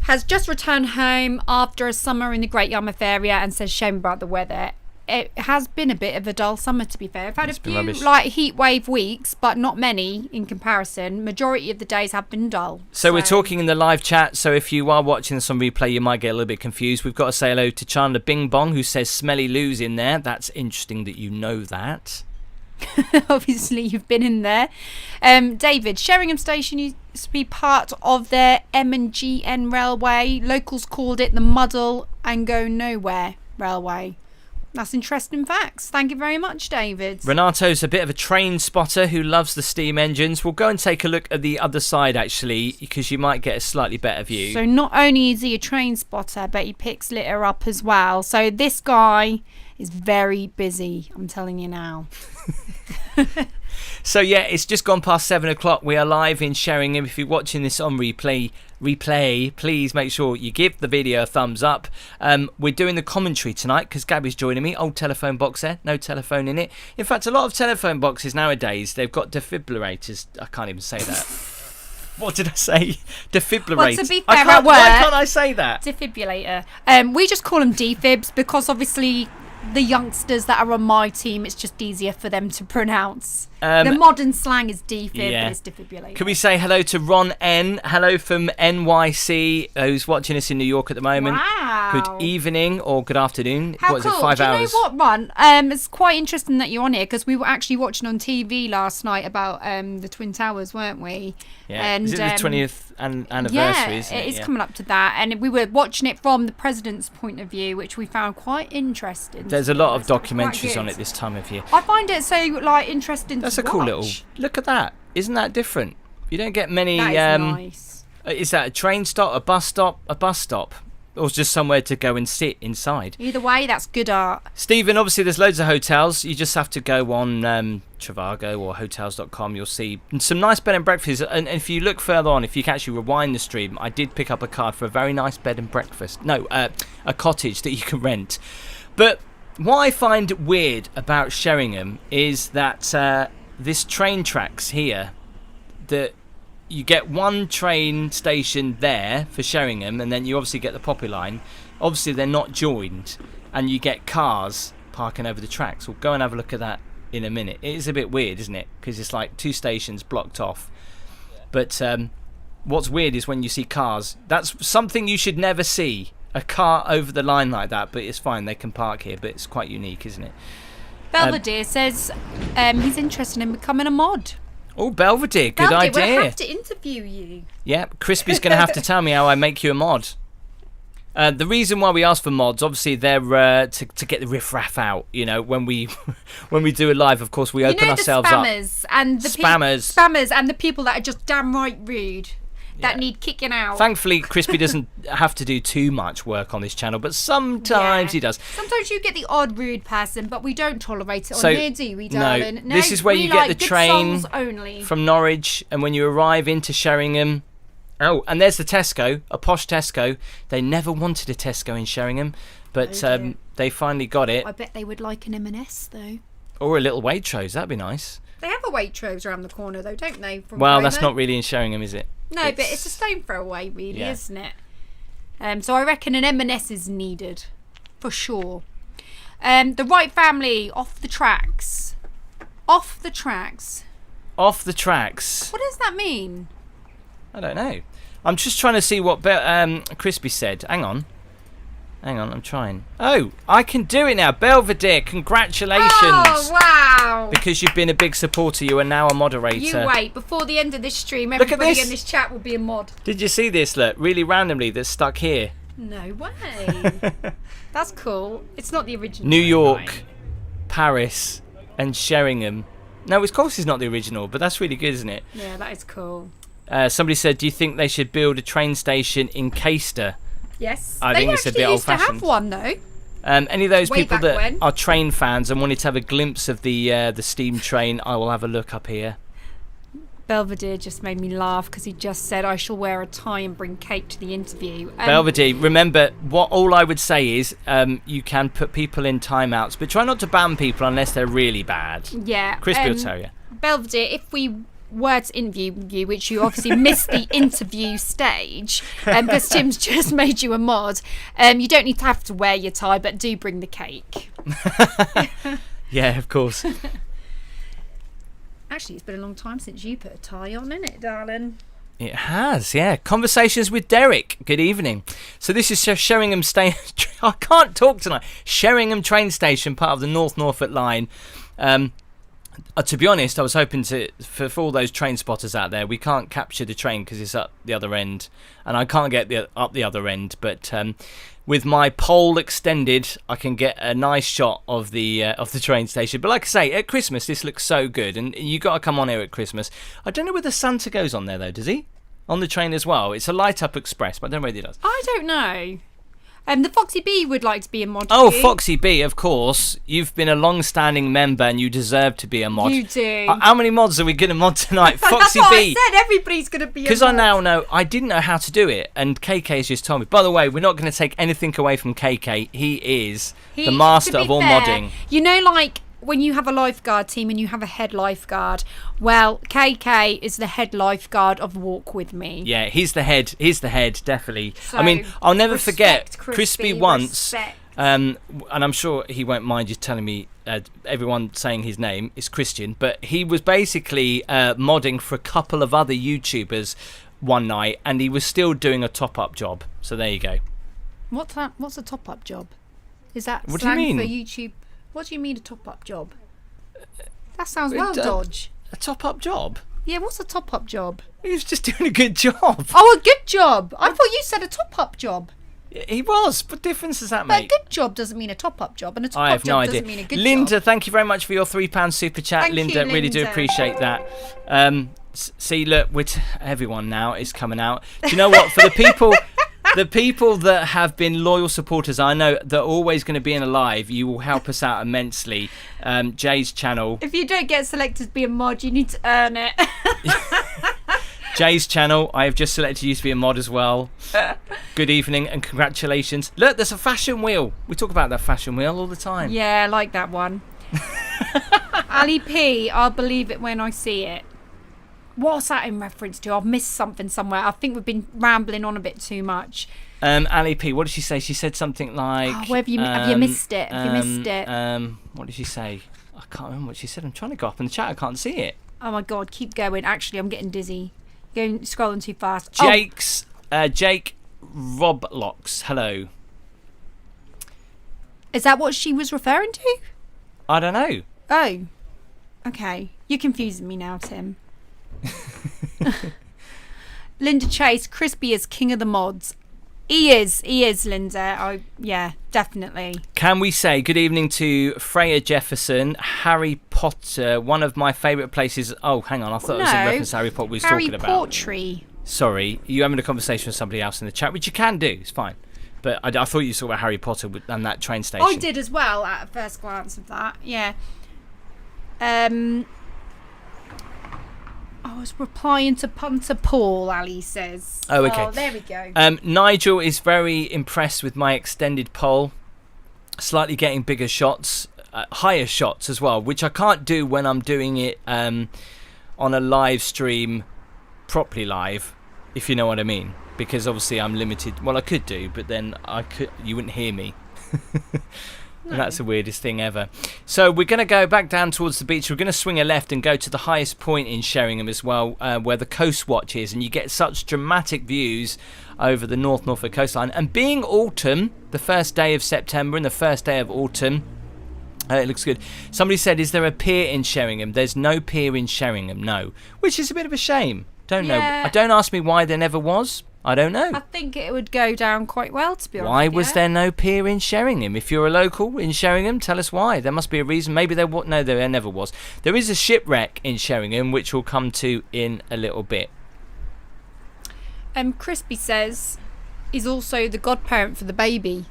has just returned home after a summer in the Great Yarmouth area and says shame about the weather. It has been a bit of a dull summer, to be fair. I've had It's a been few rubbish. like heat wave weeks, but not many in comparison. Majority of the days have been dull. So we're talking in the live chat, so if you are watching this on replay, you might get a little bit confused. We've got to say hello to Chandler Bing Bong, who says Smelly Lou's in there. That's interesting that you know that. Obviously, you've been in there. David, Sheringham Station used to be part of their M&GN Railway. Locals called it the Muddle and Go Nowhere Railway. That's interesting facts. Thank you very much, David. Renato's a bit of a train spotter who loves the steam engines. We'll go and take a look at the other side, actually, because you might get a slightly better view. So not only is he a train spotter, but he picks litter up as well. So this guy is very busy, I'm telling you now. So yeah, it's just gone past 7 o'clock. We are live in Sheringham. If you're watching this on replay, please make sure you give the video a thumbs up. We're doing the commentary tonight because Gabby's joining me. Old telephone box there, no telephone in it. In fact, a lot of telephone boxes nowadays, they've got defibrillators. I can't even say that. What did I say? Defibrillators. Well, to be fair, Why at work, can't I say that? Defibrillator. We just call them defibs because obviously the youngsters that are on my team, it's just easier for them to pronounce. The modern slang is defib, yeah. but it's defibrillator. Can we say hello to Ron N? Hello from NYC, who's watching us in New York at the moment. Wow. Good evening or good afternoon. How what cool. is it, 5 Do you hours? know what, Ron? It's quite interesting that you're on here because we were actually watching on TV last night about the Twin Towers, weren't we? Yeah. And, is it the 20th anniversary, yeah, isn't it? it is coming up to that. And we were watching it from the president's point of view, which we found quite interesting. There's a lot of Quite documentaries good. on it this time of year. I find it so like interesting That's to a cool watch. little... Look at that. Isn't that different? You don't get many. That is nice. Is that a train stop, a bus stop, or just somewhere to go and sit inside? Either way, that's good art. Stephen, obviously there's loads of hotels. You just have to go on Trivago or hotels.com. You'll see some nice bed and breakfasts. And if you look further on, if you can actually rewind the stream, I did pick up a card for a very nice bed and breakfast. No, a cottage that you can rent. But what I find weird about Sheringham is that this train tracks here, that you get one train station there for Sheringham, and then you obviously get the Poppy line. Obviously they're not joined, and you get cars parking over the tracks. We'll go and have a look at that in a minute. It is a bit weird, isn't it? Because it's like 2 stations blocked off. But what's weird is when you see cars. That's something you should never see, a car over the line like that. But it's fine, they can park here, but it's quite unique, isn't it? Belvedere says he's interested in becoming a mod. Oh, Belvedere, good idea. We'll have to interview you. Yeah, Crispy's going to have to tell me how I make you a mod. The reason why we ask for mods, obviously, they're to get the riff-raff out. You know, when we do a live, of course, we open ourselves up. And the spammers and the people that are just damn right rude. That need kicking out. Thankfully, Crispy doesn't have to do too much work on this channel, but sometimes he does. Sometimes you get the odd rude person, but we don't tolerate it on here, do we, darling? No, this is where you get the train only. From Norwich, and when you arrive into Sheringham. Oh, and there's the Tesco, a posh Tesco. They never wanted a Tesco in Sheringham, but they finally got it. I bet they would like an M&S, though. Or a little Waitrose, that'd be nice. They have a Waitrose around the corner, though, don't they? Well, that's not really in Sheringham, is it? No, but it's a stone throw away, really, isn't it? So I reckon an M&S is needed, for sure. The Wright family, off the tracks. Off the tracks. Off the tracks. What does that mean? I don't know. I'm just trying to see what Crispy said. Hang on, I'm trying. Oh, I can do it now. Belvedere, congratulations. Oh, wow. Because you've been a big supporter, you are now a moderator. You wait, before the end of this stream, everybody in this chat will be a mod. Did you see this, look, really randomly, that's stuck here? No way. That's cool. It's not the original. New York, Paris, and Sheringham. No, of course it's not the original, but that's really good, isn't it? Yeah, that is cool. Somebody said, do you think they should build a train station in Caister? Yes. I think it's a bit old-fashioned. They used to have one, though. Any of those people that are train fans and wanted to have a glimpse of the steam train, I will have a look up here. Belvedere just made me laugh because he just said, I shall wear a tie and bring cake to the interview. Belvedere, remember, all I would say is you can put people in timeouts, but try not to ban people unless they're really bad. Yeah. Crispy will tell you. Belvedere, if we were to interview you, which you obviously missed the interview stage because Tim's just made you a mod, you don't need to have to wear your tie, but do bring the cake. Yeah, of course. Actually, it's been a long time since you put a tie on, isn't it, darling? It has, yeah. Conversations with Derek. Good evening. So this is Sheringham Station. I can't talk tonight. Sheringham train station, part of the North Norfolk line. To be honest, I was hoping for all those train spotters out there, we can't capture the train because it's up the other end, and I can't get up the other end. But with my pole extended, I can get a nice shot of the train station. But like I say, at Christmas, this looks so good, and you got to come on here at Christmas. I don't know whether Santa goes on there though. Does he? On the train as well? It's a light up express, but I don't know whether he does. I don't know. The Foxy B would like to be a mod. Oh, Foxy B, of course. You've been a long-standing member and you deserve to be a mod. You do. How many mods are we going to mod tonight? Foxy That's what B. I said, everybody's going to be a mod. Because I now know, I didn't know how to do it, and KK's just told me. By the way, we're not going to take anything away from KK. He is the master of all modding. You know, like when you have a lifeguard team and you have a head lifeguard, well, KK is the head lifeguard of Walk With Me. Yeah, he's the head. He's the head, definitely. So, I mean, I'll never forget Crispy once, and I'm sure he won't mind you telling me, everyone saying his name is Christian, but he was basically modding for a couple of other YouTubers one night, and he was still doing a top-up job. So there you go. What's a top-up job? Is that what do you mean? For YouTube? What do you mean a top-up job? That sounds dodge. A top-up job? Yeah, what's a top-up job? He was just doing a good job. Oh, a good job. I thought you said a top-up job. He was. What difference does that make? make? But a good job doesn't mean a top-up job, and a top-up job doesn't mean a good Linda, job. Thank you very much for your £3 super chat. Thank Linda, you, really do Linda. appreciate that. See, look, everyone now is coming out. Do you know what? For the people that have been loyal supporters, I know that are always going to be in a live, you will help us out immensely. Jay's channel. If you don't get selected to be a mod, you need to earn it. Jay's channel, I have just selected you to be a mod as well. Good evening and congratulations. Look, there's a fashion wheel. We talk about that fashion wheel all the time. Yeah, I like that one. Ali P, I'll believe it when I see it. What's that in reference to? I've missed something somewhere. I think we've been rambling on a bit too much. Ali P, what did she say? She said something like... Oh, have you missed it? Have you missed it? What did she say? I can't remember what she said. I'm trying to go up in the chat. I can't see it. Oh my God, keep going. Actually, I'm getting dizzy. Scrolling too fast. Jake Roblocks, hello. Is that what she was referring to? I don't know. Oh, okay. You're confusing me now, Tim. Linda Chase, Crispy is king of the mods. He is, Linda. Yeah, definitely. Can we say good evening to Freya Jefferson, Harry Potter, one of my favourite places. Oh, hang on, I thought it was in reference to Harry Potter we was talking about. Harry Portree. Sorry, you're having a conversation with somebody else in the chat, which you can do, it's fine. But I thought you saw about Harry Potter and that train station. I did as well at first glance of that, yeah. I was replying to Punter Paul, Ali says. Oh, okay. Oh, there we go. Nigel is very impressed with my extended pole. Slightly getting bigger shots, higher shots as well, which I can't do when I'm doing it on a live stream, properly live, if you know what I mean. Because obviously I'm limited. Well, I could do, but then you wouldn't hear me. No. That's the weirdest thing ever. So we're going to go back down towards the beach. We're going to swing a left and go to the highest point in Sheringham as well, where the Coast Watch is. And you get such dramatic views over the North Norfolk coastline. And being autumn, the first day of September and the first day of autumn, it looks good. Somebody said, is there a pier in Sheringham? There's no pier in Sheringham, no. Which is a bit of a shame. Don't know. Don't ask me why there never was. I don't know. I think it would go down quite well, to be honest. Why was there no pier in Sheringham? If you're a local in Sheringham, tell us why. There must be a reason. Maybe there was. No, there never was. There is a shipwreck in Sheringham, which we'll come to in a little bit. Crispy says he's also the godparent for the baby.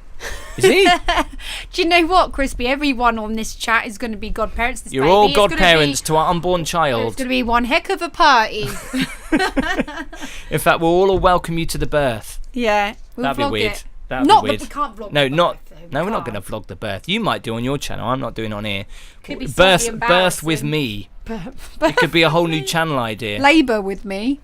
Is he? Do you know what, Crispy? Everyone on this chat is going to be godparents. This You're baby. all godparents to our unborn child. It's going to be one heck of a party. In fact, we'll all welcome you to the birth. Yeah, that'd be weird. That'd be weird. We can't vlog. No, we're not going to vlog the birth. You might do on your channel. I'm not doing it on here. Could be birth with me. It could be a whole new channel idea. Labour with me.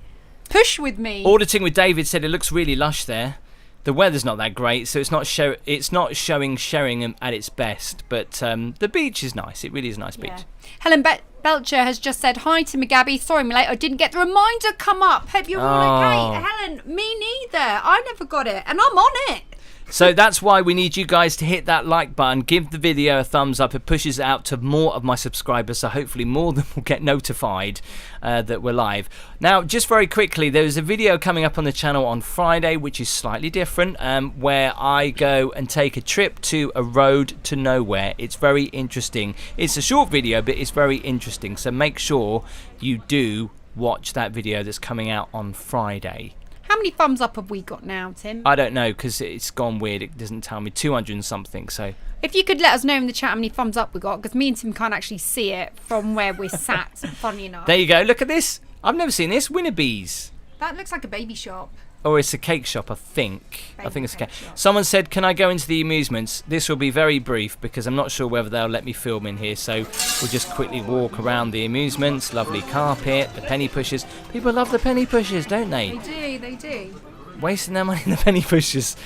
Push with me. Auditing with David said it looks really lush there. The weather's not that great, so it's not showing Sheringham at its best. But the beach is nice. It really is a nice beach. Helen Belcher has just said hi to McGabby. Sorry, my late. I didn't get the reminder come up. Hope you're all okay. Helen, me neither. I never got it, and I'm on it. So that's why we need you guys to hit that like button, give the video a thumbs up. It pushes it out to more of my subscribers, so hopefully more of them will get notified that we're live. Now, just very quickly, there's a video coming up on the channel on Friday, which is slightly different, where I go and take a trip to a road to nowhere. It's very interesting. It's a short video, but it's very interesting, so make sure you do watch that video that's coming out on Friday. How many thumbs up have we got now, Tim? I don't know, because it's gone weird. It doesn't tell me. 200 and something, so... If you could let us know in the chat how many thumbs up we got, because me and Tim can't actually see it from where we're sat, funny enough. There you go. Look at this. I've never seen this. Winnabees. That looks like a baby shop. Or it's a cake shop, I think. I think it's a cake. Someone said, can I go into the amusements? This will be very brief because I'm not sure whether they'll let me film in here. So we'll just quickly walk around the amusements. Lovely carpet, the penny pushers. People love the penny pushers, don't they? They do. Wasting their money in the penny pushers.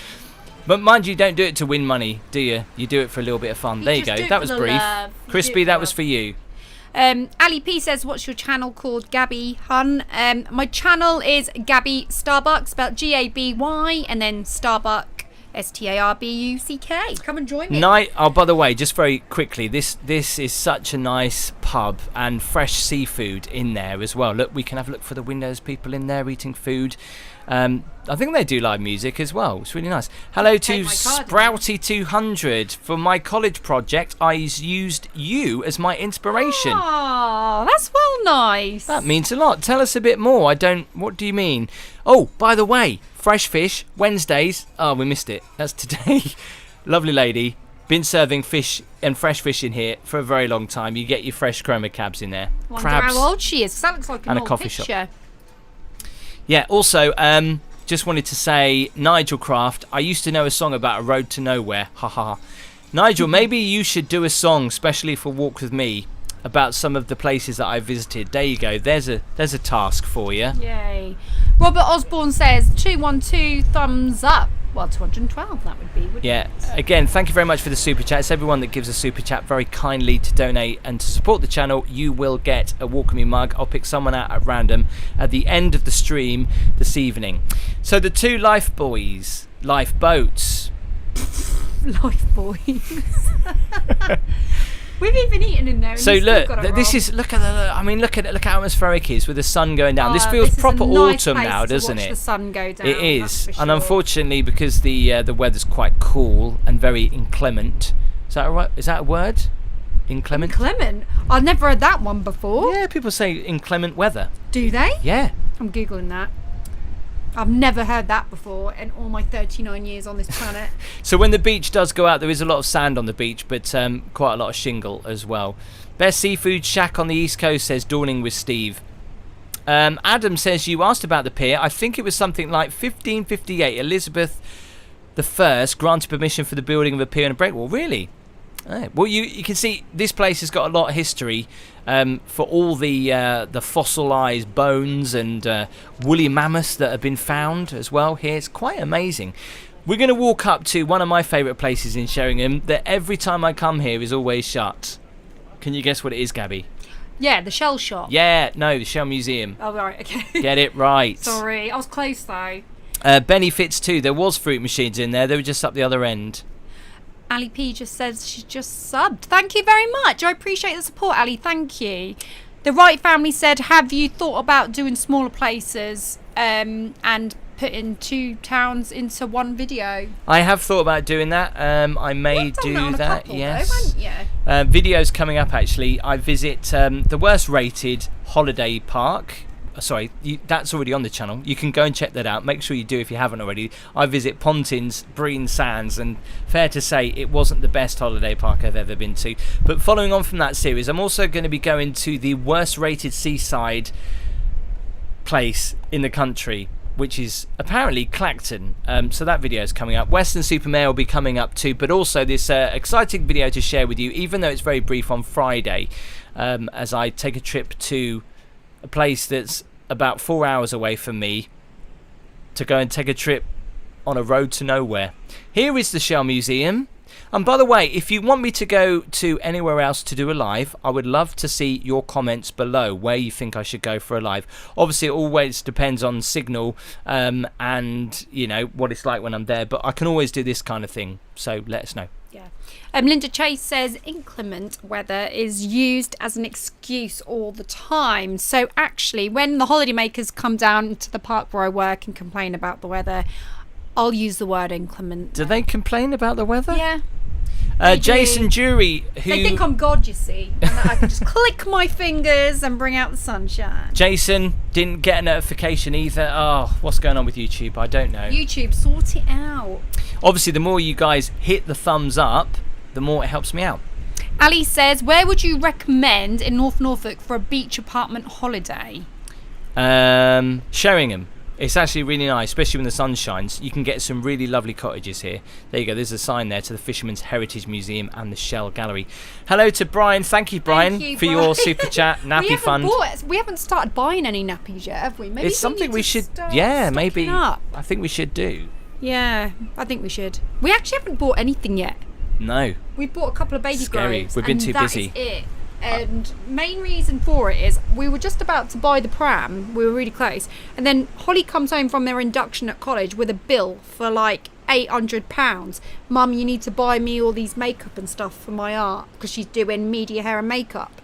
But mind you, don't do it to win money, do you? You do it for a little bit of fun. There you go. That was brief. Crispy, that was for you. Ali P says, what's your channel called? Gabby Hun. My channel is Gabby Starbuck, spelled Gaby and then Starbuck, Starbuck. Come and join me. Oh, by the way, just very quickly, this is such a nice pub and fresh seafood in there as well. Look, we can have a look for the windows, people in there eating food. I think they do live music as well. It's really nice. Hello to Sprouty200. For my college project, I used you as my inspiration. Oh, that's well nice. That means a lot. Tell us a bit more. What do you mean? Oh, by the way, fresh fish, Wednesdays. Oh, we missed it. That's today. Lovely lady. Been serving fish and fresh fish in here for a very long time. You get your fresh chroma cabs in there. Wonder Crabs. how old she is. That looks like an and old a coffee picture. shop. Yeah, also, just wanted to say, Nigel Craft, I used to know a song about a road to nowhere. Ha ha. Nigel, maybe you should do a song, especially for Walk With Me, about some of the places that I visited. There you go. There's a task for you. Yay. Robert Osborne says 212 thumbs up. Well, 212 that would be, wouldn't Yeah. it? Again, thank you very much for the super chat. It's everyone that gives a super chat very kindly to donate and to support the channel. You will get a Walk With Me mug. I'll pick someone out at random at the end of the stream this evening. So the two lifeboats. Life boys. We've even eaten in there. And So you still look, got it this wrong. is look how atmospheric it is with the sun going down. This Oh, feels this is a proper nice autumn place now, to doesn't watch it? the sun go down. It is, that's for and sure. unfortunately, because the weather's quite cool and very inclement. Is that right? Is that a word? Inclement. Inclement. I've never heard that one before. Yeah, people say inclement weather. Do they? Yeah. I'm googling that. I've never heard that before in all my 39 years on this planet. So when the beach does go out, there is a lot of sand on the beach, but quite a lot of shingle as well. Best seafood shack on the East Coast, says Dawning with Steve. Adam says, you asked about the pier. I think it was something like 1558. Elizabeth I granted permission for the building of a pier and a breakwall. Really? Well, you can see this place has got a lot of history for all the fossilised bones and woolly mammoths that have been found as well here. It's quite amazing. We're going to walk up to one of my favourite places in Sheringham that every time I come here is always shut. Can you guess what it is, Gabby? Yeah, the shell shop. Yeah, no, the Shell Museum. Oh, right, okay. Get it right. Sorry, I was close though. Benny Fitz too. There was fruit machines in there. They were just up the other end. Ali P just says she's just subbed. Thank you very much. I appreciate the support, Ali. Thank you. The Wright family said, have you thought about doing smaller places and putting two towns into one video? I have thought about doing that. I may do that. Yes. Videos coming up actually. I visit the worst rated holiday park. Sorry, that's already on the channel. You can go and check that out. Make sure you do if you haven't already. I visit Pontins, Breen Sands, and fair to say it wasn't the best holiday park I've ever been to. But following on from that series, I'm also going to be going to the worst rated seaside place in the country, which is apparently Clacton. So that video is coming up. Weston-super-Mare will be coming up too, but also this exciting video to share with you, even though it's very brief, on Friday, as I take a trip to a place that's about 4 hours away from me to go and take a trip on a road to nowhere. Here is the Shell Museum. And by the way, if you want me to go to anywhere else to do a live, I would love to see your comments below where you think I should go for a live. Obviously, it always depends on signal and, you know, what it's like when I'm there. But I can always do this kind of thing. So let us know. Yeah. Linda Chase says inclement weather is used as an excuse all the time. So actually, when the holidaymakers come down to the park where I work and complain about the weather, I'll use the word inclement. Do they complain about the weather? Yeah. Jason Jury, who... They think I'm God, you see. And I can just click my fingers and bring out the sunshine. Jason didn't get a notification either. Oh, what's going on with YouTube? I don't know. YouTube, sort it out. Obviously, the more you guys hit the thumbs up, the more it helps me out. Ali says, where would you recommend in North Norfolk for a beach apartment holiday? Sheringham. It's actually really nice, especially when the sun shines. You can get some really lovely cottages here. There you go. There's a sign there to the Fisherman's Heritage Museum and the Shell Gallery. Hello to Brian. Thank you, Brian, for your super chat. Nappy fund. We haven't started buying any nappies yet, have we? Maybe it's something we should. Maybe. I think we should do. Yeah, I think we should. We actually haven't bought anything yet. No. We bought a couple of baby groves. We've been too busy. That is it. And main reason for it is we were just about to buy the pram. We were really close. And then Holly comes home from their induction at college with a bill for like £800. Mum, you need to buy me all these makeup and stuff for my art, because she's doing media, hair and makeup.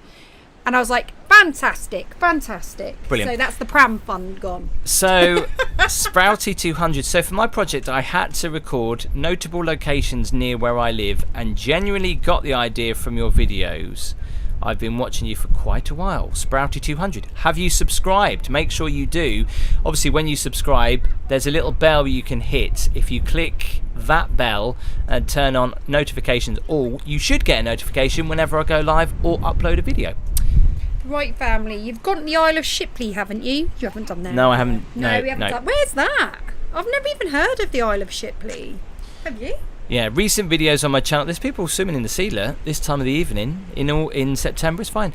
And I was like, fantastic. Brilliant. So that's the pram fund gone. So, Sprouty 200. So for my project, I had to record notable locations near where I live, and genuinely got the idea from your videos. I've been watching you for quite a while. Sprouty 200. Have you subscribed? Make sure you do. Obviously, when you subscribe, there's a little bell you can hit. If you click that bell and turn on notifications all, you should get a notification whenever I go live or upload a video. Right, family, you've gone to the Isle of Shipley, haven't you? You haven't done that. No, I haven't. No, we haven't done. Where's that? I've never even heard of the Isle of Shipley. Have you? Yeah, recent videos on my channel. There's people swimming in the Sealer this time of the evening in September. It's fine.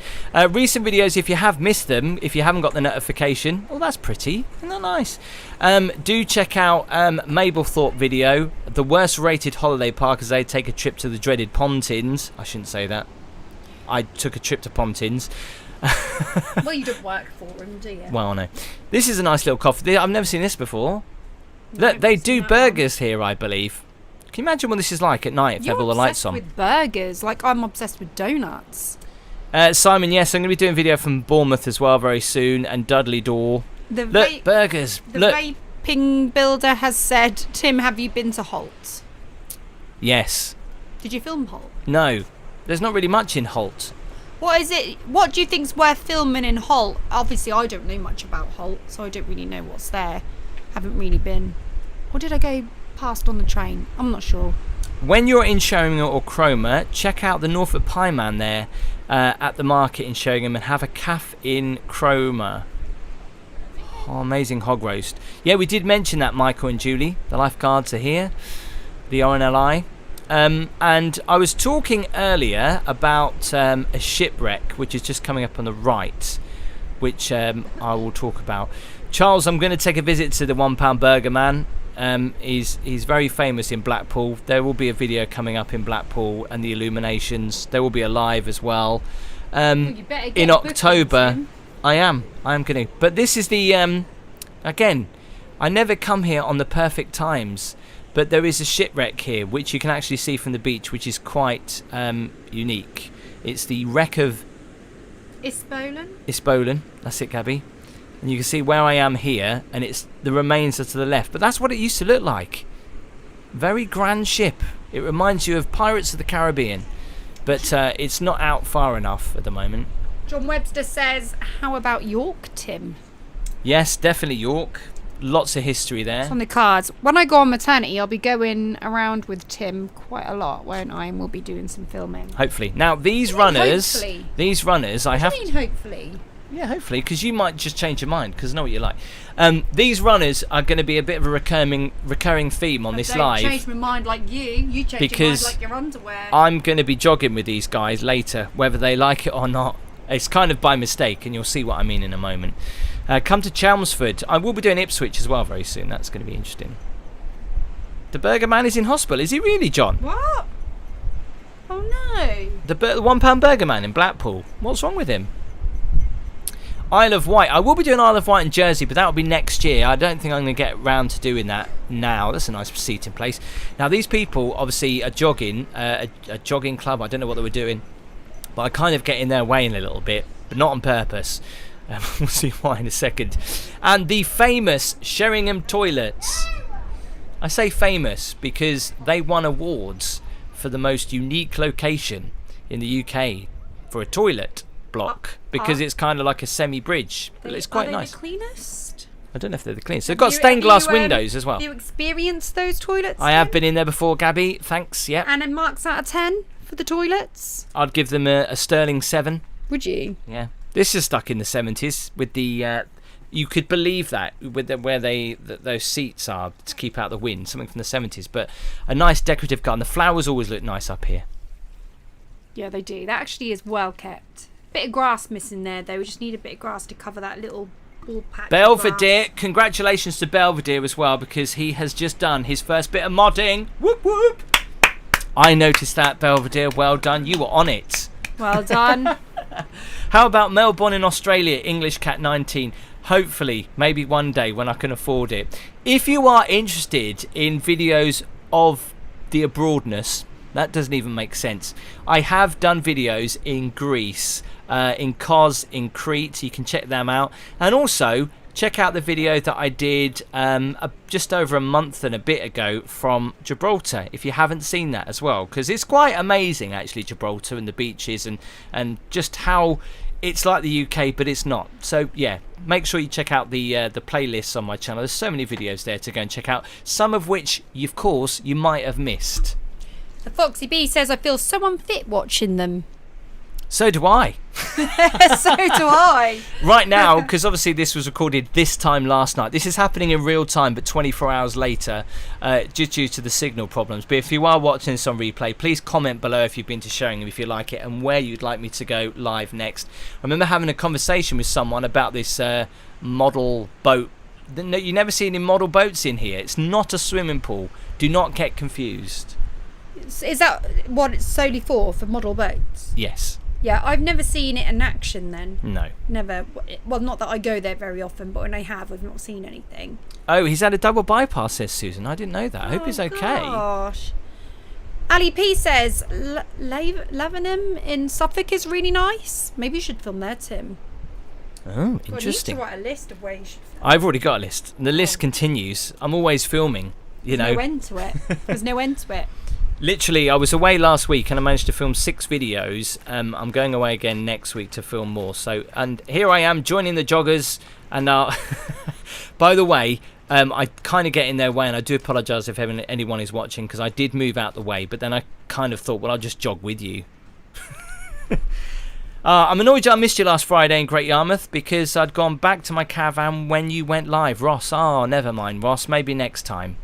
Recent videos, if you have missed them, if you haven't got the notification, oh, that's pretty. Isn't that nice? Do check out Mablethorpe video, the worst rated holiday park as they take a trip to the dreaded Pontins. I shouldn't say that. I took a trip to Pontins. Well, you don't work for them, do you? Well, no. This is a nice little coffee. I've never seen this before. Look, they do burgers here, I believe. Can you imagine what this is like at night if they have all the lights on? You're obsessed with burgers, like I'm obsessed with donuts. Simon, yes, I'm going to be doing a video from Bournemouth as well very soon, and Dudley Door. Look, burgers. The Look. vaping builder has said, Tim, have you been to Holt? Yes. Did you film Holt? No. There's not really much in Holt. What is it? What do you think's worth filming in Holt? Obviously, I don't know much about Holt, so I don't really know what's there. Haven't really been. Or did I go past on the train? I'm not sure. When you're in Sheringham or Cromer, check out the Norfolk Pie Man there at the market in Sheringham, and have a calf in Cromer. Oh, amazing hog roast. Yeah, we did mention that, Michael and Julie. The lifeguards are here. The RNLI. And I was talking earlier about a shipwreck, which is just coming up on the right, which I will talk about. Charles, I'm going to take a visit to the £1 Burger Man. He's very famous in Blackpool. There will be a video coming up in Blackpool, and the illuminations. There will be a live as well. In October. I am going to. But this is the again, I never come here on the perfect times. But there is a shipwreck here, which you can actually see from the beach, which is quite unique. It's the wreck of Ispolan. That's it, Gabby. And you can see where I am here, and it's the remains are to the left. But that's what it used to look like. Very grand ship. It reminds you of Pirates of the Caribbean. But it's not out far enough at the moment. John Webster says, how about York, Tim? Yes, definitely York. Lots of history there. It's on the cards. When I go on maternity, I'll be going around with Tim quite a lot, won't I? And we'll be doing some filming. Hopefully. Now, these runners, hopefully? I have... What do you mean, hopefully? Yeah, hopefully, because you might just change your mind, because I know what you like. These runners are going to be a bit of a recurring theme on this live. Don't change my mind like you. You change your mind like your underwear. I'm going to be jogging with these guys later, whether they like it or not. It's kind of by mistake, and you'll see what I mean in a moment. Come to Chelmsford. I will be doing Ipswich as well very soon. That's going to be interesting. The Burger Man is in hospital. Is he really, John? What? Oh, no. The £1 Burger Man in Blackpool. What's wrong with him? Isle of Wight. I will be doing Isle of Wight in Jersey, but that will be next year. I don't think I'm going to get round to doing that now. That's a nice seating place. Now, these people obviously are jogging, a jogging club. I don't know what they were doing, but I kind of get in their way in a little bit, but not on purpose. We'll see why in a second. And the famous Sheringham Toilets. I say famous because they won awards for the most unique location in the UK for a toilet block, because it's kind of like a semi-bridge. It's quite nice. Are they the cleanest? I don't know if they're the cleanest. They've got stained glass windows as well. Have you experienced those toilets? I have been in there before, Gabby. Thanks, yeah. And a marks out of 10 for the toilets? I'd give them a sterling 7. Would you? Yeah. This is stuck in the 70s with the... you could believe that with where those seats are to keep out the wind, something from the 70s. But a nice decorative garden. The flowers always look nice up here. Yeah, they do. That actually is well kept. Bit of grass missing there, though. We just need a bit of grass to cover that little ball patch. Belvedere. Congratulations to Belvedere as well, because he has just done his first bit of modding. Whoop whoop. I noticed that, Belvedere. Well done. You were on it. Well done. How about Melbourne in Australia, English Cat 19? Hopefully, maybe one day when I can afford it. If you are interested in videos of the abroadness, that doesn't even make sense. I have done videos in Greece, in Kos, in Crete. You can check them out. And also, check out the video that I did just over a month and a bit ago from Gibraltar, if you haven't seen that as well. Because it's quite amazing, actually, Gibraltar and the beaches and just how it's like the UK, but it's not. So, yeah, make sure you check out the playlists on my channel. There's so many videos there to go and check out, some of which, of course, you might have missed. The Foxy B says, I feel so unfit watching them. So do I. So do I. Right now, because obviously this was recorded this time last night. This is happening in real time, but 24 hours later, just due to the signal problems. But if you are watching this on replay, please comment below if you've been to Sheringham, if you like it, and where you'd like me to go live next. I remember having a conversation with someone about this model boat. You never see any model boats in here. It's not a swimming pool. Do not get confused. Is that what it's solely for model boats? Yes. Yeah, I've never seen it in action then. No. Never. Well, not that I go there very often, but when I have, I've not seen anything. Oh, he's had a double bypass, says Susan. I didn't know that. I hope he's okay. Gosh. Ali P says, Lavenham in Suffolk is really nice. Maybe you should film there, Tim. Oh, interesting. I need to write a list of where you should film. I've already got a list. The list continues. I'm always filming, you know. There's no end to it. There's no end to it. Literally, I was away last week and I managed to film 6 videos. I'm going away again next week to film more. So, and here I am joining the joggers. And by the way, I kind of get in their way, and I do apologise if anyone is watching, because I did move out the way. But then I kind of thought, well, I'll just jog with you. I'm annoyed I missed you last Friday in Great Yarmouth because I'd gone back to my caravan when you went live. Ross, never mind, Ross. Maybe next time.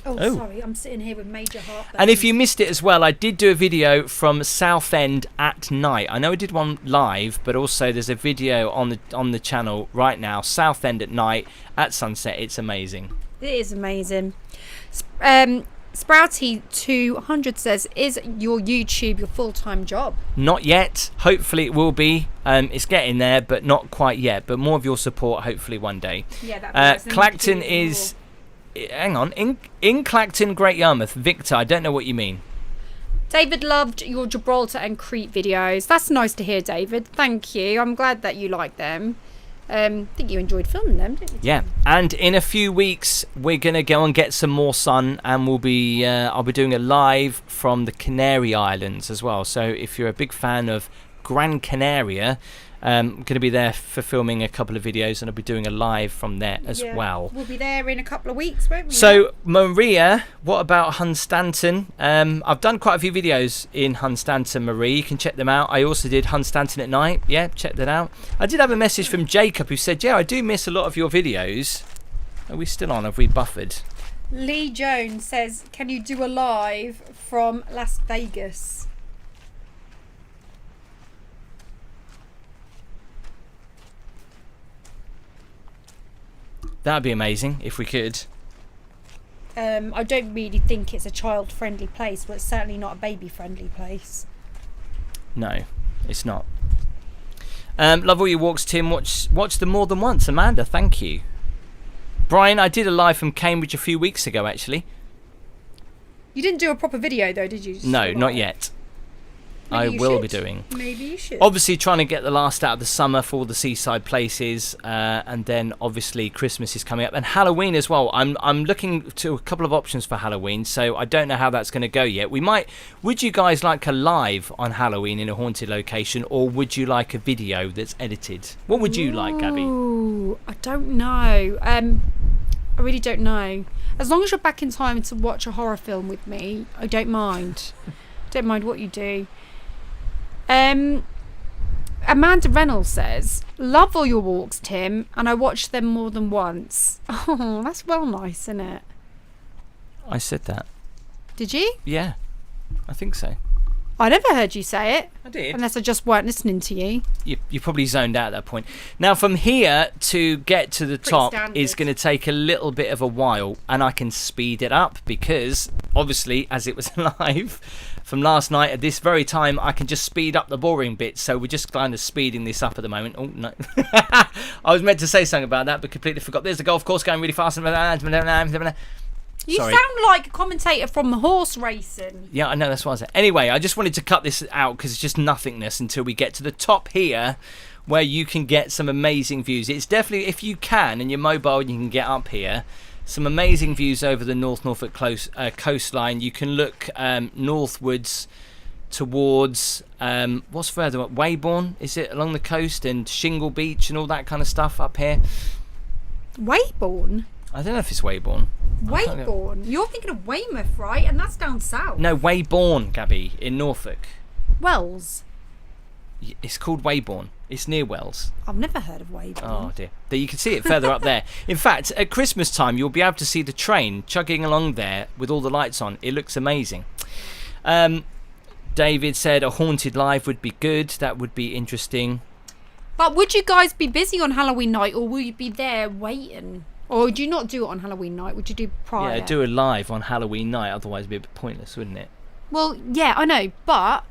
Oh, sorry, I'm sitting here with major heartburn. And if you missed it as well, I did do a video from Southend at night. I know I did one live, but also there's a video on the channel right now, Southend at night at sunset. It's amazing. It is amazing. Sprouty 200 says, is your YouTube your full-time job? Not yet. Hopefully it will be. It's getting there, but not quite yet. But more of your support, hopefully one day. Yeah, that'd be Clacton is... Hang on, in Clacton, Great Yarmouth. Victor, I don't know what you mean. David loved your Gibraltar and Crete videos. That's nice to hear, David. Thank you. I'm glad that you like them. I think you enjoyed filming them, didn't you? Yeah, and in a few weeks we're gonna go and get some more sun, and we'll be I'll be doing a live from the Canary Islands as well. So if you're a big fan of Gran Canaria, I'm going to be there for filming a couple of videos, and I'll be doing a live from there as well. We'll be there in a couple of weeks, won't we? So, Maria, what about Hunstanton? I've done quite a few videos in Hunstanton, Marie. You can check them out. I also did Hunstanton at night. Yeah, check that out. I did have a message from Jacob who said, yeah, I do miss a lot of your videos. Are we still on? Have we buffered? Lee Jones says, can you do a live from Las Vegas? That'd be amazing if we could. I don't really think it's a child-friendly place, but it's certainly not a baby-friendly place. No, it's not. Love all your walks, Tim. Watch them more than once. Amanda, thank you. Brian, I did a live from Cambridge a few weeks ago, actually. You didn't do a proper video, though, did you? No, not yet. I will be doing. Maybe you should. Obviously trying to get the last out of the summer for all the seaside places, and then obviously Christmas is coming up and Halloween as well. I'm looking to a couple of options for Halloween, so I don't know how that's going to go yet. Would you guys like a live on Halloween in a haunted location, or would you like a video that's edited? What would you like, Abby? Ooh, I don't know. I really don't know. As long as you're back in time to watch a horror film with me, I don't mind. Don't mind what you do. Amanda Reynolds says, love all your walks, Tim, and I watched them more than once. Oh, that's well nice, isn't it? I said that. Did you? Yeah, I think so. I never heard you say it. I did. Unless I just weren't listening to you. You probably zoned out at that point. Now, from here to get to the top is going to take a little bit of a while, and I can speed it up because, obviously, as it was live from last night at this very time, I can just speed up the boring bits. So we're just kind of speeding this up at the moment. Oh, no. I was meant to say something about that, but completely forgot. There's the golf course going really fast. You Sorry. sound like a commentator from horse racing. Yeah, I know, that's what I said. Anyway, I just wanted to cut this out because it's just nothingness until we get to the top here, where you can get some amazing views. It's definitely, if you can, and you're mobile, you can get up here. Some amazing views over the North Norfolk coastline. You can look northwards towards, what's further up? Weybourne, is it, along the coast, and Shingle Beach and all that kind of stuff up here. Weybourne? I don't know if it's Weybourne. Weybourne? You're thinking of Weymouth, right? And that's down south. No, Weybourne, Gabby, in Norfolk. Wells? It's called Weybourne. It's near Wells. I've never heard of Weybourne. Oh dear. There, you can see it further up there. In fact, at Christmas time, you'll be able to see the train chugging along there with all the lights on. It looks amazing. David said a haunted live would be good. That would be interesting. But would you guys be busy on Halloween night, or will you be there waiting? Or would you not do it on Halloween night? Would you do prior? Yeah, do a live on Halloween night. Otherwise, it'd be a bit pointless, wouldn't it? Well, yeah, I know, but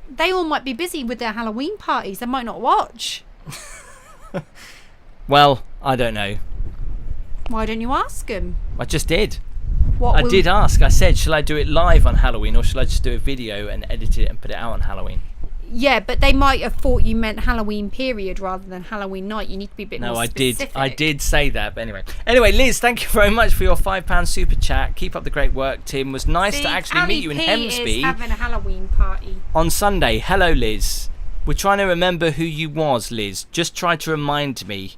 they all might be busy with their Halloween parties. They might not watch. Well, I don't know. Why don't you ask them? I just did. What I did ask. I said, shall I do it live on Halloween, or shall I just do a video and edit it and put it out on Halloween? Yeah, but they might have thought you meant Halloween period rather than Halloween night. You need to be a bit more specific. I did say that, but anyway, Liz, thank you very much for your £5 super chat. Keep up the great work, Tim. It was nice to actually meet you in Hemsby is having a Halloween party on Sunday. Hello, Liz. We're trying to remember who you was, Liz. Just try to remind me,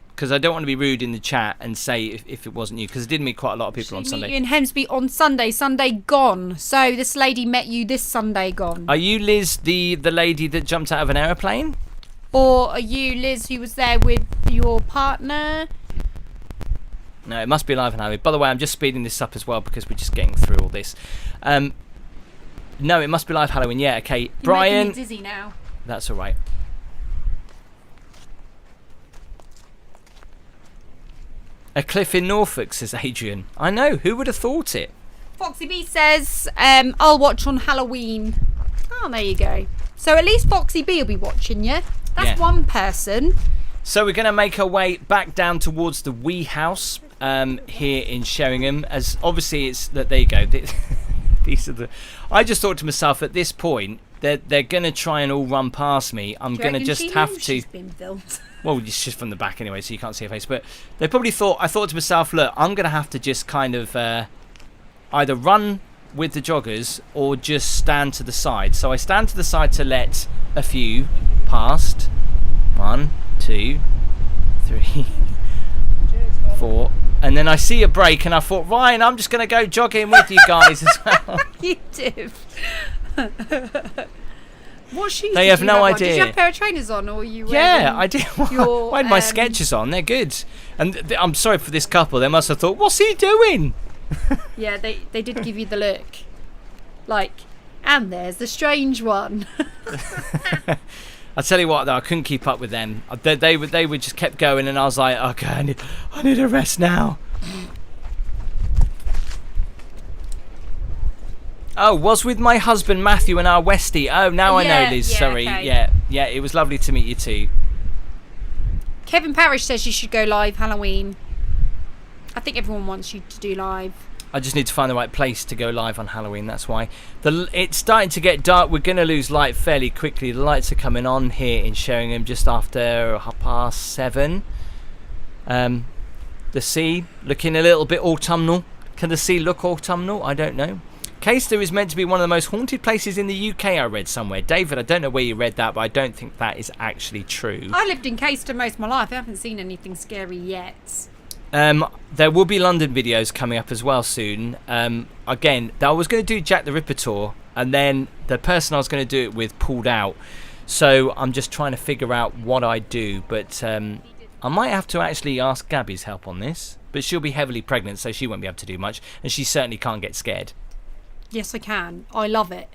because I don't want to be rude in the chat and say if it wasn't you, because I did meet quite a lot of people on Sunday. Meet you in Hemsby on Sunday gone. So this lady met you this Sunday gone. Are you Liz, the lady that jumped out of an aeroplane? Or are you Liz, who was there with your partner? No, it must be live and Halloween. By the way, I'm just speeding this up as well because we're just getting through all this. No, it must be live Halloween. Yeah, okay. You're Brian. making me dizzy now. That's all right. A cliff in Norfolk, says Adrian. I know, who would have thought it? Foxy B says, I'll watch on Halloween. Oh, there you go. So at least Foxy B will be watching you. That's one person. So we're going to make our way back down towards the Wee House here in Sheringham. As obviously it's that, there you go. These are the. I just thought to myself at this point, they're going to try and all run past me. I'm going to just have to. She's been filmed. Well, it's just from the back anyway, so you can't see her face. But they probably thought, I thought to myself, look, I'm going to have to just kind of either run with the joggers or just stand to the side. So I stand to the side to let a few past. 1, 2, 3, 4. And then I see a break and I thought, Ryan, I'm just going to go jogging with you guys as well. You did. What shoes They have no idea. Did you have a pair of trainers on, or you? Yeah, I did. I had my Skechers on. They're good. And I'm sorry for this couple. They must have thought, what's he doing? Yeah, they did give you the look. Like, and there's the strange one. I tell you what, though, I couldn't keep up with them. They would just kept going, and I was like, okay, I need a rest now. Oh, was with my husband Matthew and our Westie. Oh, now I know, Liz. Yeah, Sorry. okay. Yeah. It was lovely to meet you too. Kevin Parrish says you should go live Halloween. I think everyone wants you to do live. I just need to find the right place to go live on Halloween. That's why. It's starting to get dark. We're going to lose light fairly quickly. The lights are coming on here in Sheringham just after 7:30. The sea looking a little bit autumnal. Can the sea look autumnal? I don't know. Caister is meant to be one of the most haunted places in the UK, I read somewhere. David, I don't know where you read that, but I don't think that is actually true. I lived in Caister most of my life. I haven't seen anything scary yet. There will be London videos coming up as well soon. Again, I was going to do Jack the Ripper tour, and then the person I was going to do it with pulled out. So I'm just trying to figure out what I do, but I might have to actually ask Gabby's help on this. But she'll be heavily pregnant, so she won't be able to do much, and she certainly can't get scared. Yes, I can. I love it.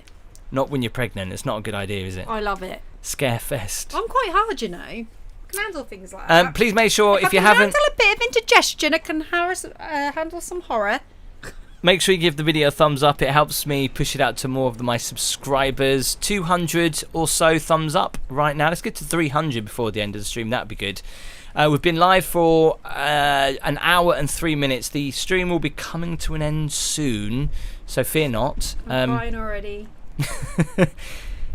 Not when you're pregnant. It's not a good idea, is it? I love it. Scare fest. I'm quite hard, you know. I can handle things like that. Please make sure if you haven't... I can handle a bit of indigestion. I can handle some horror. Make sure you give the video a thumbs up. It helps me push it out to more of my subscribers. 200 or so thumbs up right now. Let's get to 300 before the end of the stream. That'd be good. We've been live for an hour and 3 minutes. The stream will be coming to an end soon, so fear not. I'm crying already.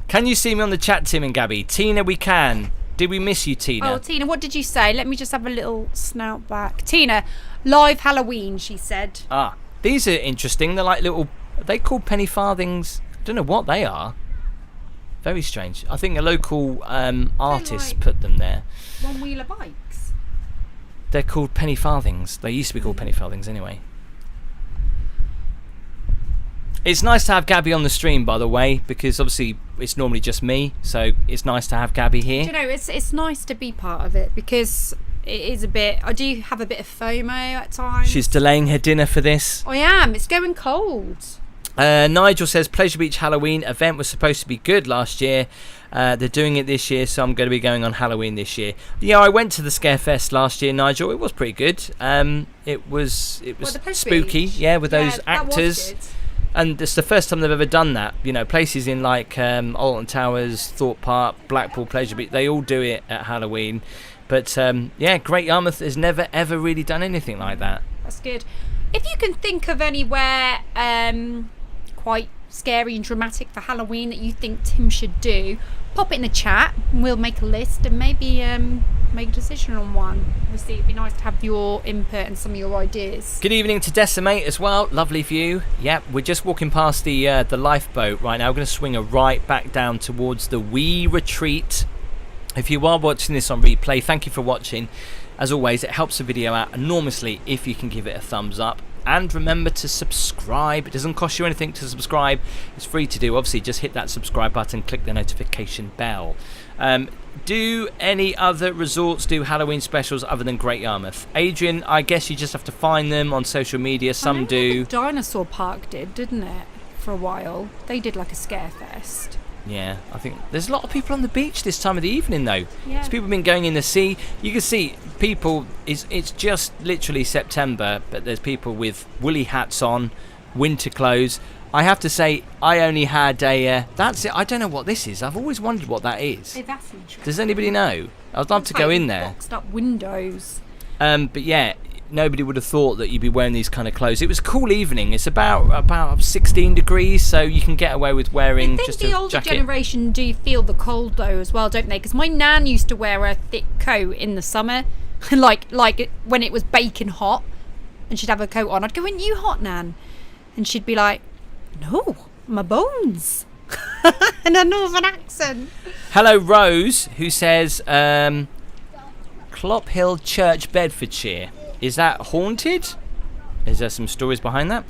Can you see me on the chat, Tim and Gabby? Tina, we can. Did we miss you, Tina? Oh, Tina, what did you say? Let me just have a little snout back. Tina, live Halloween, she said. Ah, these are interesting. They're like little... Are they called penny farthings? I don't know what they are. Very strange. I think a local artist like put them there. One-wheeler bikes. They're called penny farthings. They used to be called penny farthings anyway. It's nice to have Gabby on the stream, by the way, because obviously it's normally just me, so it's nice to have Gabby here. Do you know, it's nice to be part of it, because it is a bit... I do have a bit of FOMO at times. She's delaying her dinner for this. I am. It's going cold. Nigel says Pleasure Beach Halloween event was supposed to be good last year. They're doing it this year, so I'm going to be going on Halloween this year. Yeah, I went to the Scarefest last year, Nigel. It was pretty good. It was spooky, yeah, with those actors. And it's the first time they've ever done that. You know, places in like Alton Towers, Thorpe Park, Blackpool, Pleasure Beach, they all do it at Halloween. But yeah, Great Yarmouth has never ever really done anything like that. That's good. If you can think of anywhere quite scary and dramatic for Halloween that you think Tim should do, pop it in the chat and we'll make a list and maybe make a decision on one. Obviously it'd be nice to have your input and some of your ideas. Good evening to Decimate as well, lovely view. Yep, we're just walking past the lifeboat right now. We're going to swing her right back down towards the wee retreat. If you are watching this on replay, thank you for watching. As always, it helps the video out enormously if you can give it a thumbs up. And remember to subscribe. It doesn't cost you anything to subscribe. It's free to do. Obviously, just hit that subscribe button, click the notification bell. Do any other resorts do Halloween specials other than Great Yarmouth? Adrian, I guess you just have to find them on social media. Some do. The Dinosaur Park didn't it? For a while. They did like a Scarefest. Yeah, I think there's a lot of people on the beach this time of the evening though. Yeah. There's people been going in the sea. You can see people, it's just literally September, but there's people with woolly hats on, winter clothes. I have to say, I only had a, that's it, I don't know what this is. I've always wondered what that is. Hey, that's interesting. Does anybody know? I'd love to go in there. Boxed up windows. But yeah, nobody would have thought that you'd be wearing these kind of clothes. It was a cool evening. It's about 16 degrees, so you can get away with wearing just a jacket. I think the older generation do feel the cold though as well, don't they? Because my nan used to wear a thick coat in the summer, like when it was baking hot, and she'd have a coat on. I'd go, "Aren't you hot, Nan?" And she'd be like, "No, my bones." In a northern accent. Hello, Rose, who says Clop Hill Church, Bedfordshire. Is that haunted? Is there some stories behind that?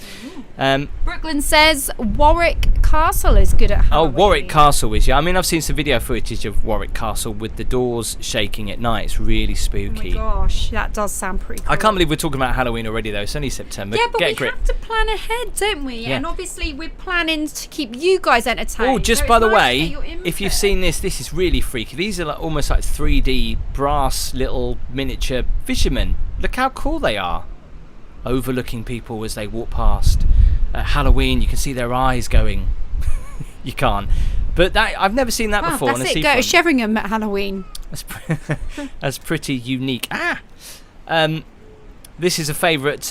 Brooklyn says Warwick Castle is good at Halloween. Oh, Warwick Castle is, yeah. I mean, I've seen some video footage of Warwick Castle with the doors shaking at night. It's really spooky. Oh my gosh, that does sound pretty cool. I can't believe we're talking about Halloween already, though. It's only September. Yeah, but we have to plan ahead, don't we? Yeah. And obviously we're planning to keep you guys entertained. Oh, just by the way, if you've seen this is really freaky. These are like, almost like 3D brass little miniature fishermen. Look how cool they are. Overlooking people as they walk past. At Halloween, you can see their eyes going. You can't. But that I've never seen that before. That's it. Go to Sheringham at Halloween. That's pretty unique. This is a favourite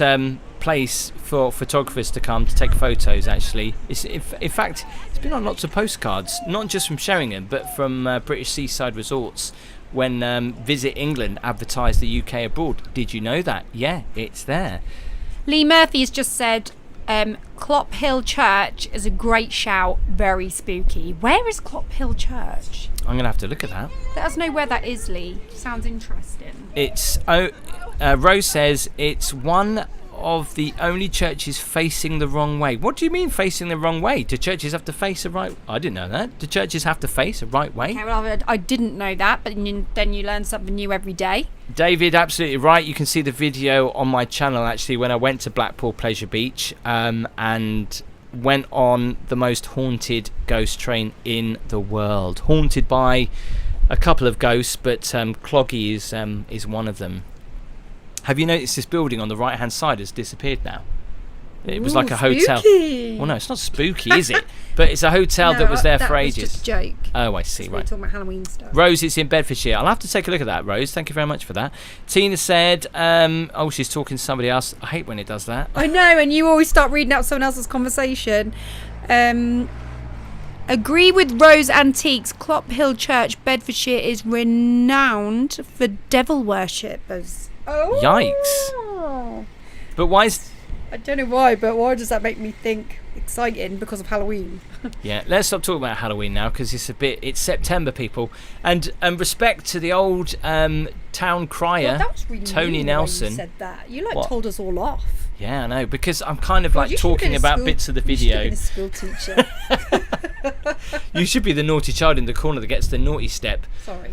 place for photographers to come to take photos. Actually, in fact, it's been on lots of postcards, not just from Sheringham, but from British seaside resorts. When Visit England advertised the UK abroad. Did you know that? Yeah, it's there. Lee Murphy has just said Clop Hill Church is a great shout, very spooky. Where is Clop Hill Church? I'm going to have to look at that. Let us know where that is, Lee. Sounds interesting. It's Rose says it's one of the only churches facing the wrong way. What do you mean facing the wrong way? Do churches have to face a right... I didn't know that. Do churches have to face a right way? Okay, well, I didn't know that, but then you learn something new every day. David, absolutely right. You can see the video on my channel, actually, when I went to Blackpool Pleasure Beach and went on the most haunted ghost train in the world. Haunted by a couple of ghosts, but Cloggy is one of them. Have you noticed this building on the right hand side has disappeared now? It was like a hotel. Spooky. Well, no, it's not spooky, is it? But it's a hotel that was there for ages. That was just a joke. Oh, I see. We're Right. talking about Halloween stuff. Rose, it's in Bedfordshire. I'll have to take a look at that, Rose. Thank you very much for that. Tina said, oh, she's talking to somebody else. I hate when it does that. I know, and you always start reading out someone else's conversation. Agree with Rose Antiques. Clop Hill Church, Bedfordshire, is renowned for devil worshippers. Oh. Yikes. But why is... I don't know why, but why does that make me think exciting because of Halloween? Yeah, let's stop talking about Halloween now because it's September, people. And respect to the old town crier, that was really Tony mean Nelson. When you said that. You What? told us all off. Yeah, I know, because I'm kind of God, like you should have talking been a about school- bits of the You should have video. been a school teacher. You should be the naughty child in the corner that gets the naughty step. Sorry.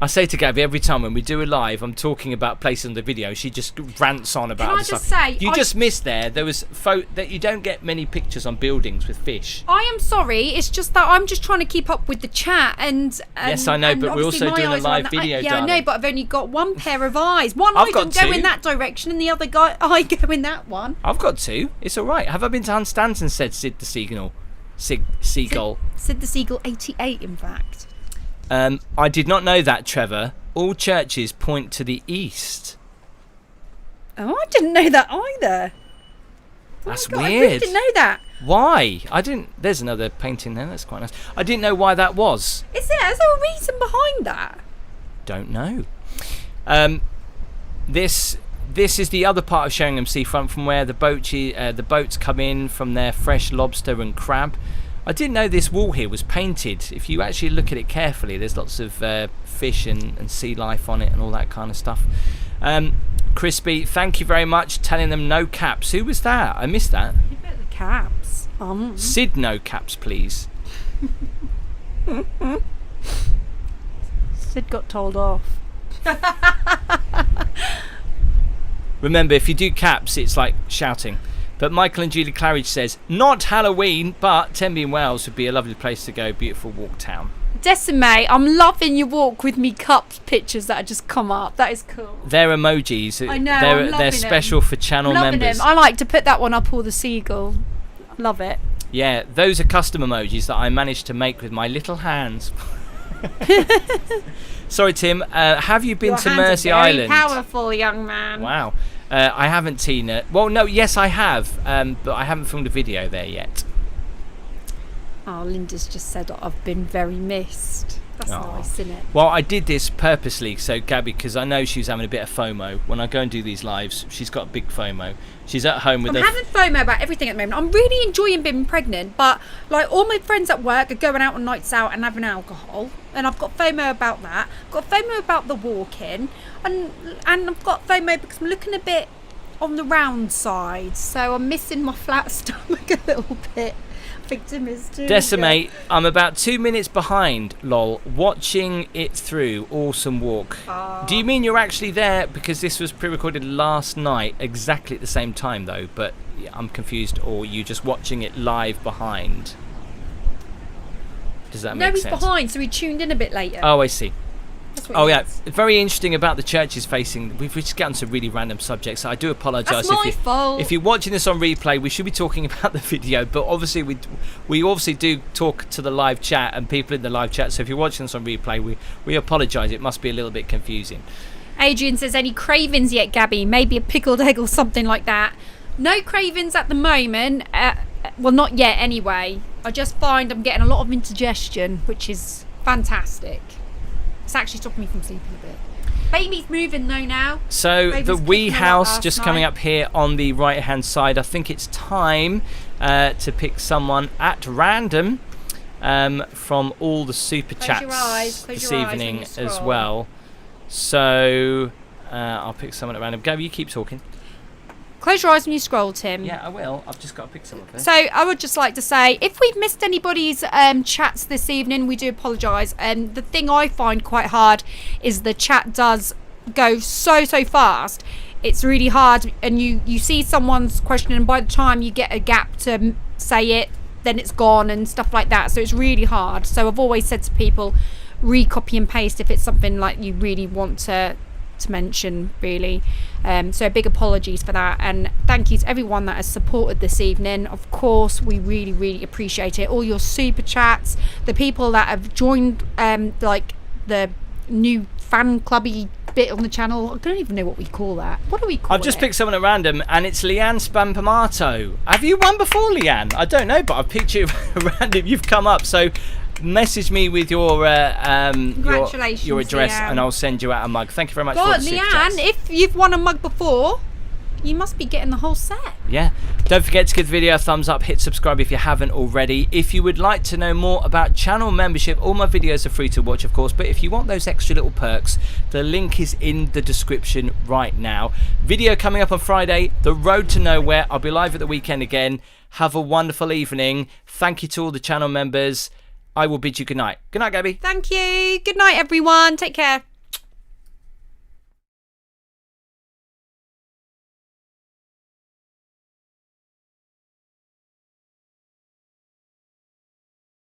I say to Gabby every time when we do a live, I'm talking about places on the video. She just rants on about Can I other just stuff. say, You I- just missed there was that you don't get many pictures on buildings with fish. I am sorry. It's just that I'm just trying to keep up with the chat and Yes, I know, and but we're obviously also my doing a eyes are on live that. video, Yeah, I know, darling. but I've only got one pair of eyes. One I've eye got can go two. in that direction, and the other eye go in that one. I've got two. It's all right. Have I been to Hunstanton? Said Sid the Seagull. Seagull. Sid the Seagull 88, in fact. I did not know that, Trevor. All churches point to the east. Oh, I didn't know that either. That's Oh my God, weird. I really didn't know that. Why? I didn't. There's another painting there. That's quite nice. I didn't know why that was. Is there a reason behind that? Don't know. This is the other part of Sheringham Seafront from where the boats come in from their fresh lobster and crab. I didn't know this wall here was painted. If you actually look at it carefully, there's lots of fish and sea life on it and all that kind of stuff. Crispy, thank you very much. Telling them no caps. Who was that? I missed that. You bet the caps. Sid, no caps, please. Sid got told off. Remember, if you do caps, it's like shouting. But Michael and Julie Claridge says, not Halloween, but Tenby and Wales would be a lovely place to go. Beautiful walk town. Decimate, I'm loving your walk with me cups pictures that have just come up. That is cool. They're emojis. I know, They're, I'm loving they're special for channel Loving members. them. I like to put that one up, or the seagull. Love it. Yeah, those are custom emojis that I managed to make with my little hands. Sorry, Tim. Have you been Your to hands are Mersey very Island? powerful, young man. Wow. I haven't, Tina. Well, no, yes, I have. But I haven't filmed a video there yet. Oh, Linda's just said I've been very missed. That's Aw. nice, isn't it? Well, I did this purposely, so Gabby, because I know she was having a bit of FOMO. When I go and do these lives, she's got a big FOMO. She's at home with I'm having FOMO about everything at the moment. I'm really enjoying being pregnant, but like all my friends at work are going out on nights out and having alcohol, and I've got FOMO about that. I've got FOMO about the walking, and I've got FOMO because I'm looking a bit on the round side, so I'm missing my flat stomach a little bit. I think Tim is too. Decimate, I'm about 2 minutes behind, lol, watching it through. Awesome walk. Do you mean you're actually there? Because this was pre-recorded last night, exactly at the same time though, but yeah, I'm confused, or you just watching it live behind? Does that make No, he's sense? behind, so he tuned in a bit later. Oh, I see. That's what Oh he yeah, means. very interesting about the churches facing. We've just gotten to really random subjects. I do apologise That's my fault. if you're watching this on replay. We should be talking about the video, but obviously we obviously do talk to the live chat and people in the live chat. So if you're watching this on replay, we apologise. It must be a little bit confusing. Adrian says, any cravings yet, Gabby? Maybe a pickled egg or something like that. No cravings at the moment. Well, not yet anyway. I just find I'm getting a lot of indigestion, which is fantastic. It's actually stopping me from sleeping a bit. Baby's moving though now. So Baby's the wee kicking a lot house last just coming night. up here on the right hand side. I think it's time to pick someone at random from all the super Close chats your eyes, close this your eyes when evening you as scroll. well. So I'll pick someone at random. Gabby, you keep talking. Close your eyes when you scroll, Tim. Yeah, I will. I've just got to pick someone first. So I would just like to say, if we've missed anybody's chats this evening, we do apologise. And the thing I find quite hard is the chat does go so fast. It's really hard, and you see someone's question, and by the time you get a gap to say it, then it's gone and stuff like that. So it's really hard. So I've always said to people, re-copy and paste if it's something like you really want to to mention, really. So big apologies for that, and thank you to everyone that has supported this evening. Of course, we really, really appreciate it. All your super chats, the people that have joined, like the new fan clubby bit on the channel. I don't even know what we call that. What do we call it? I've just picked someone at random, and it's Leanne Spampamato. Have you won before, Leanne? I don't know, but I've picked you at random. You've come up, so message me with your Congratulations, your address, Leanne. and I'll send you out a mug. Thank you very much for God, the super Leanne, chats. if you've won a mug before, you must be getting the whole set. Yeah. Don't forget to give the video a thumbs up, hit subscribe if you haven't already. If you would like to know more about channel membership, all my videos are free to watch, of course, but if you want those extra little perks, the link is in the description right now. Video coming up on Friday, The Road to Nowhere. I'll be live at the weekend again. Have a wonderful evening. Thank you to all the channel members. I will bid you good night. Good night, Gabby. Thank you. Good night, everyone. Take care.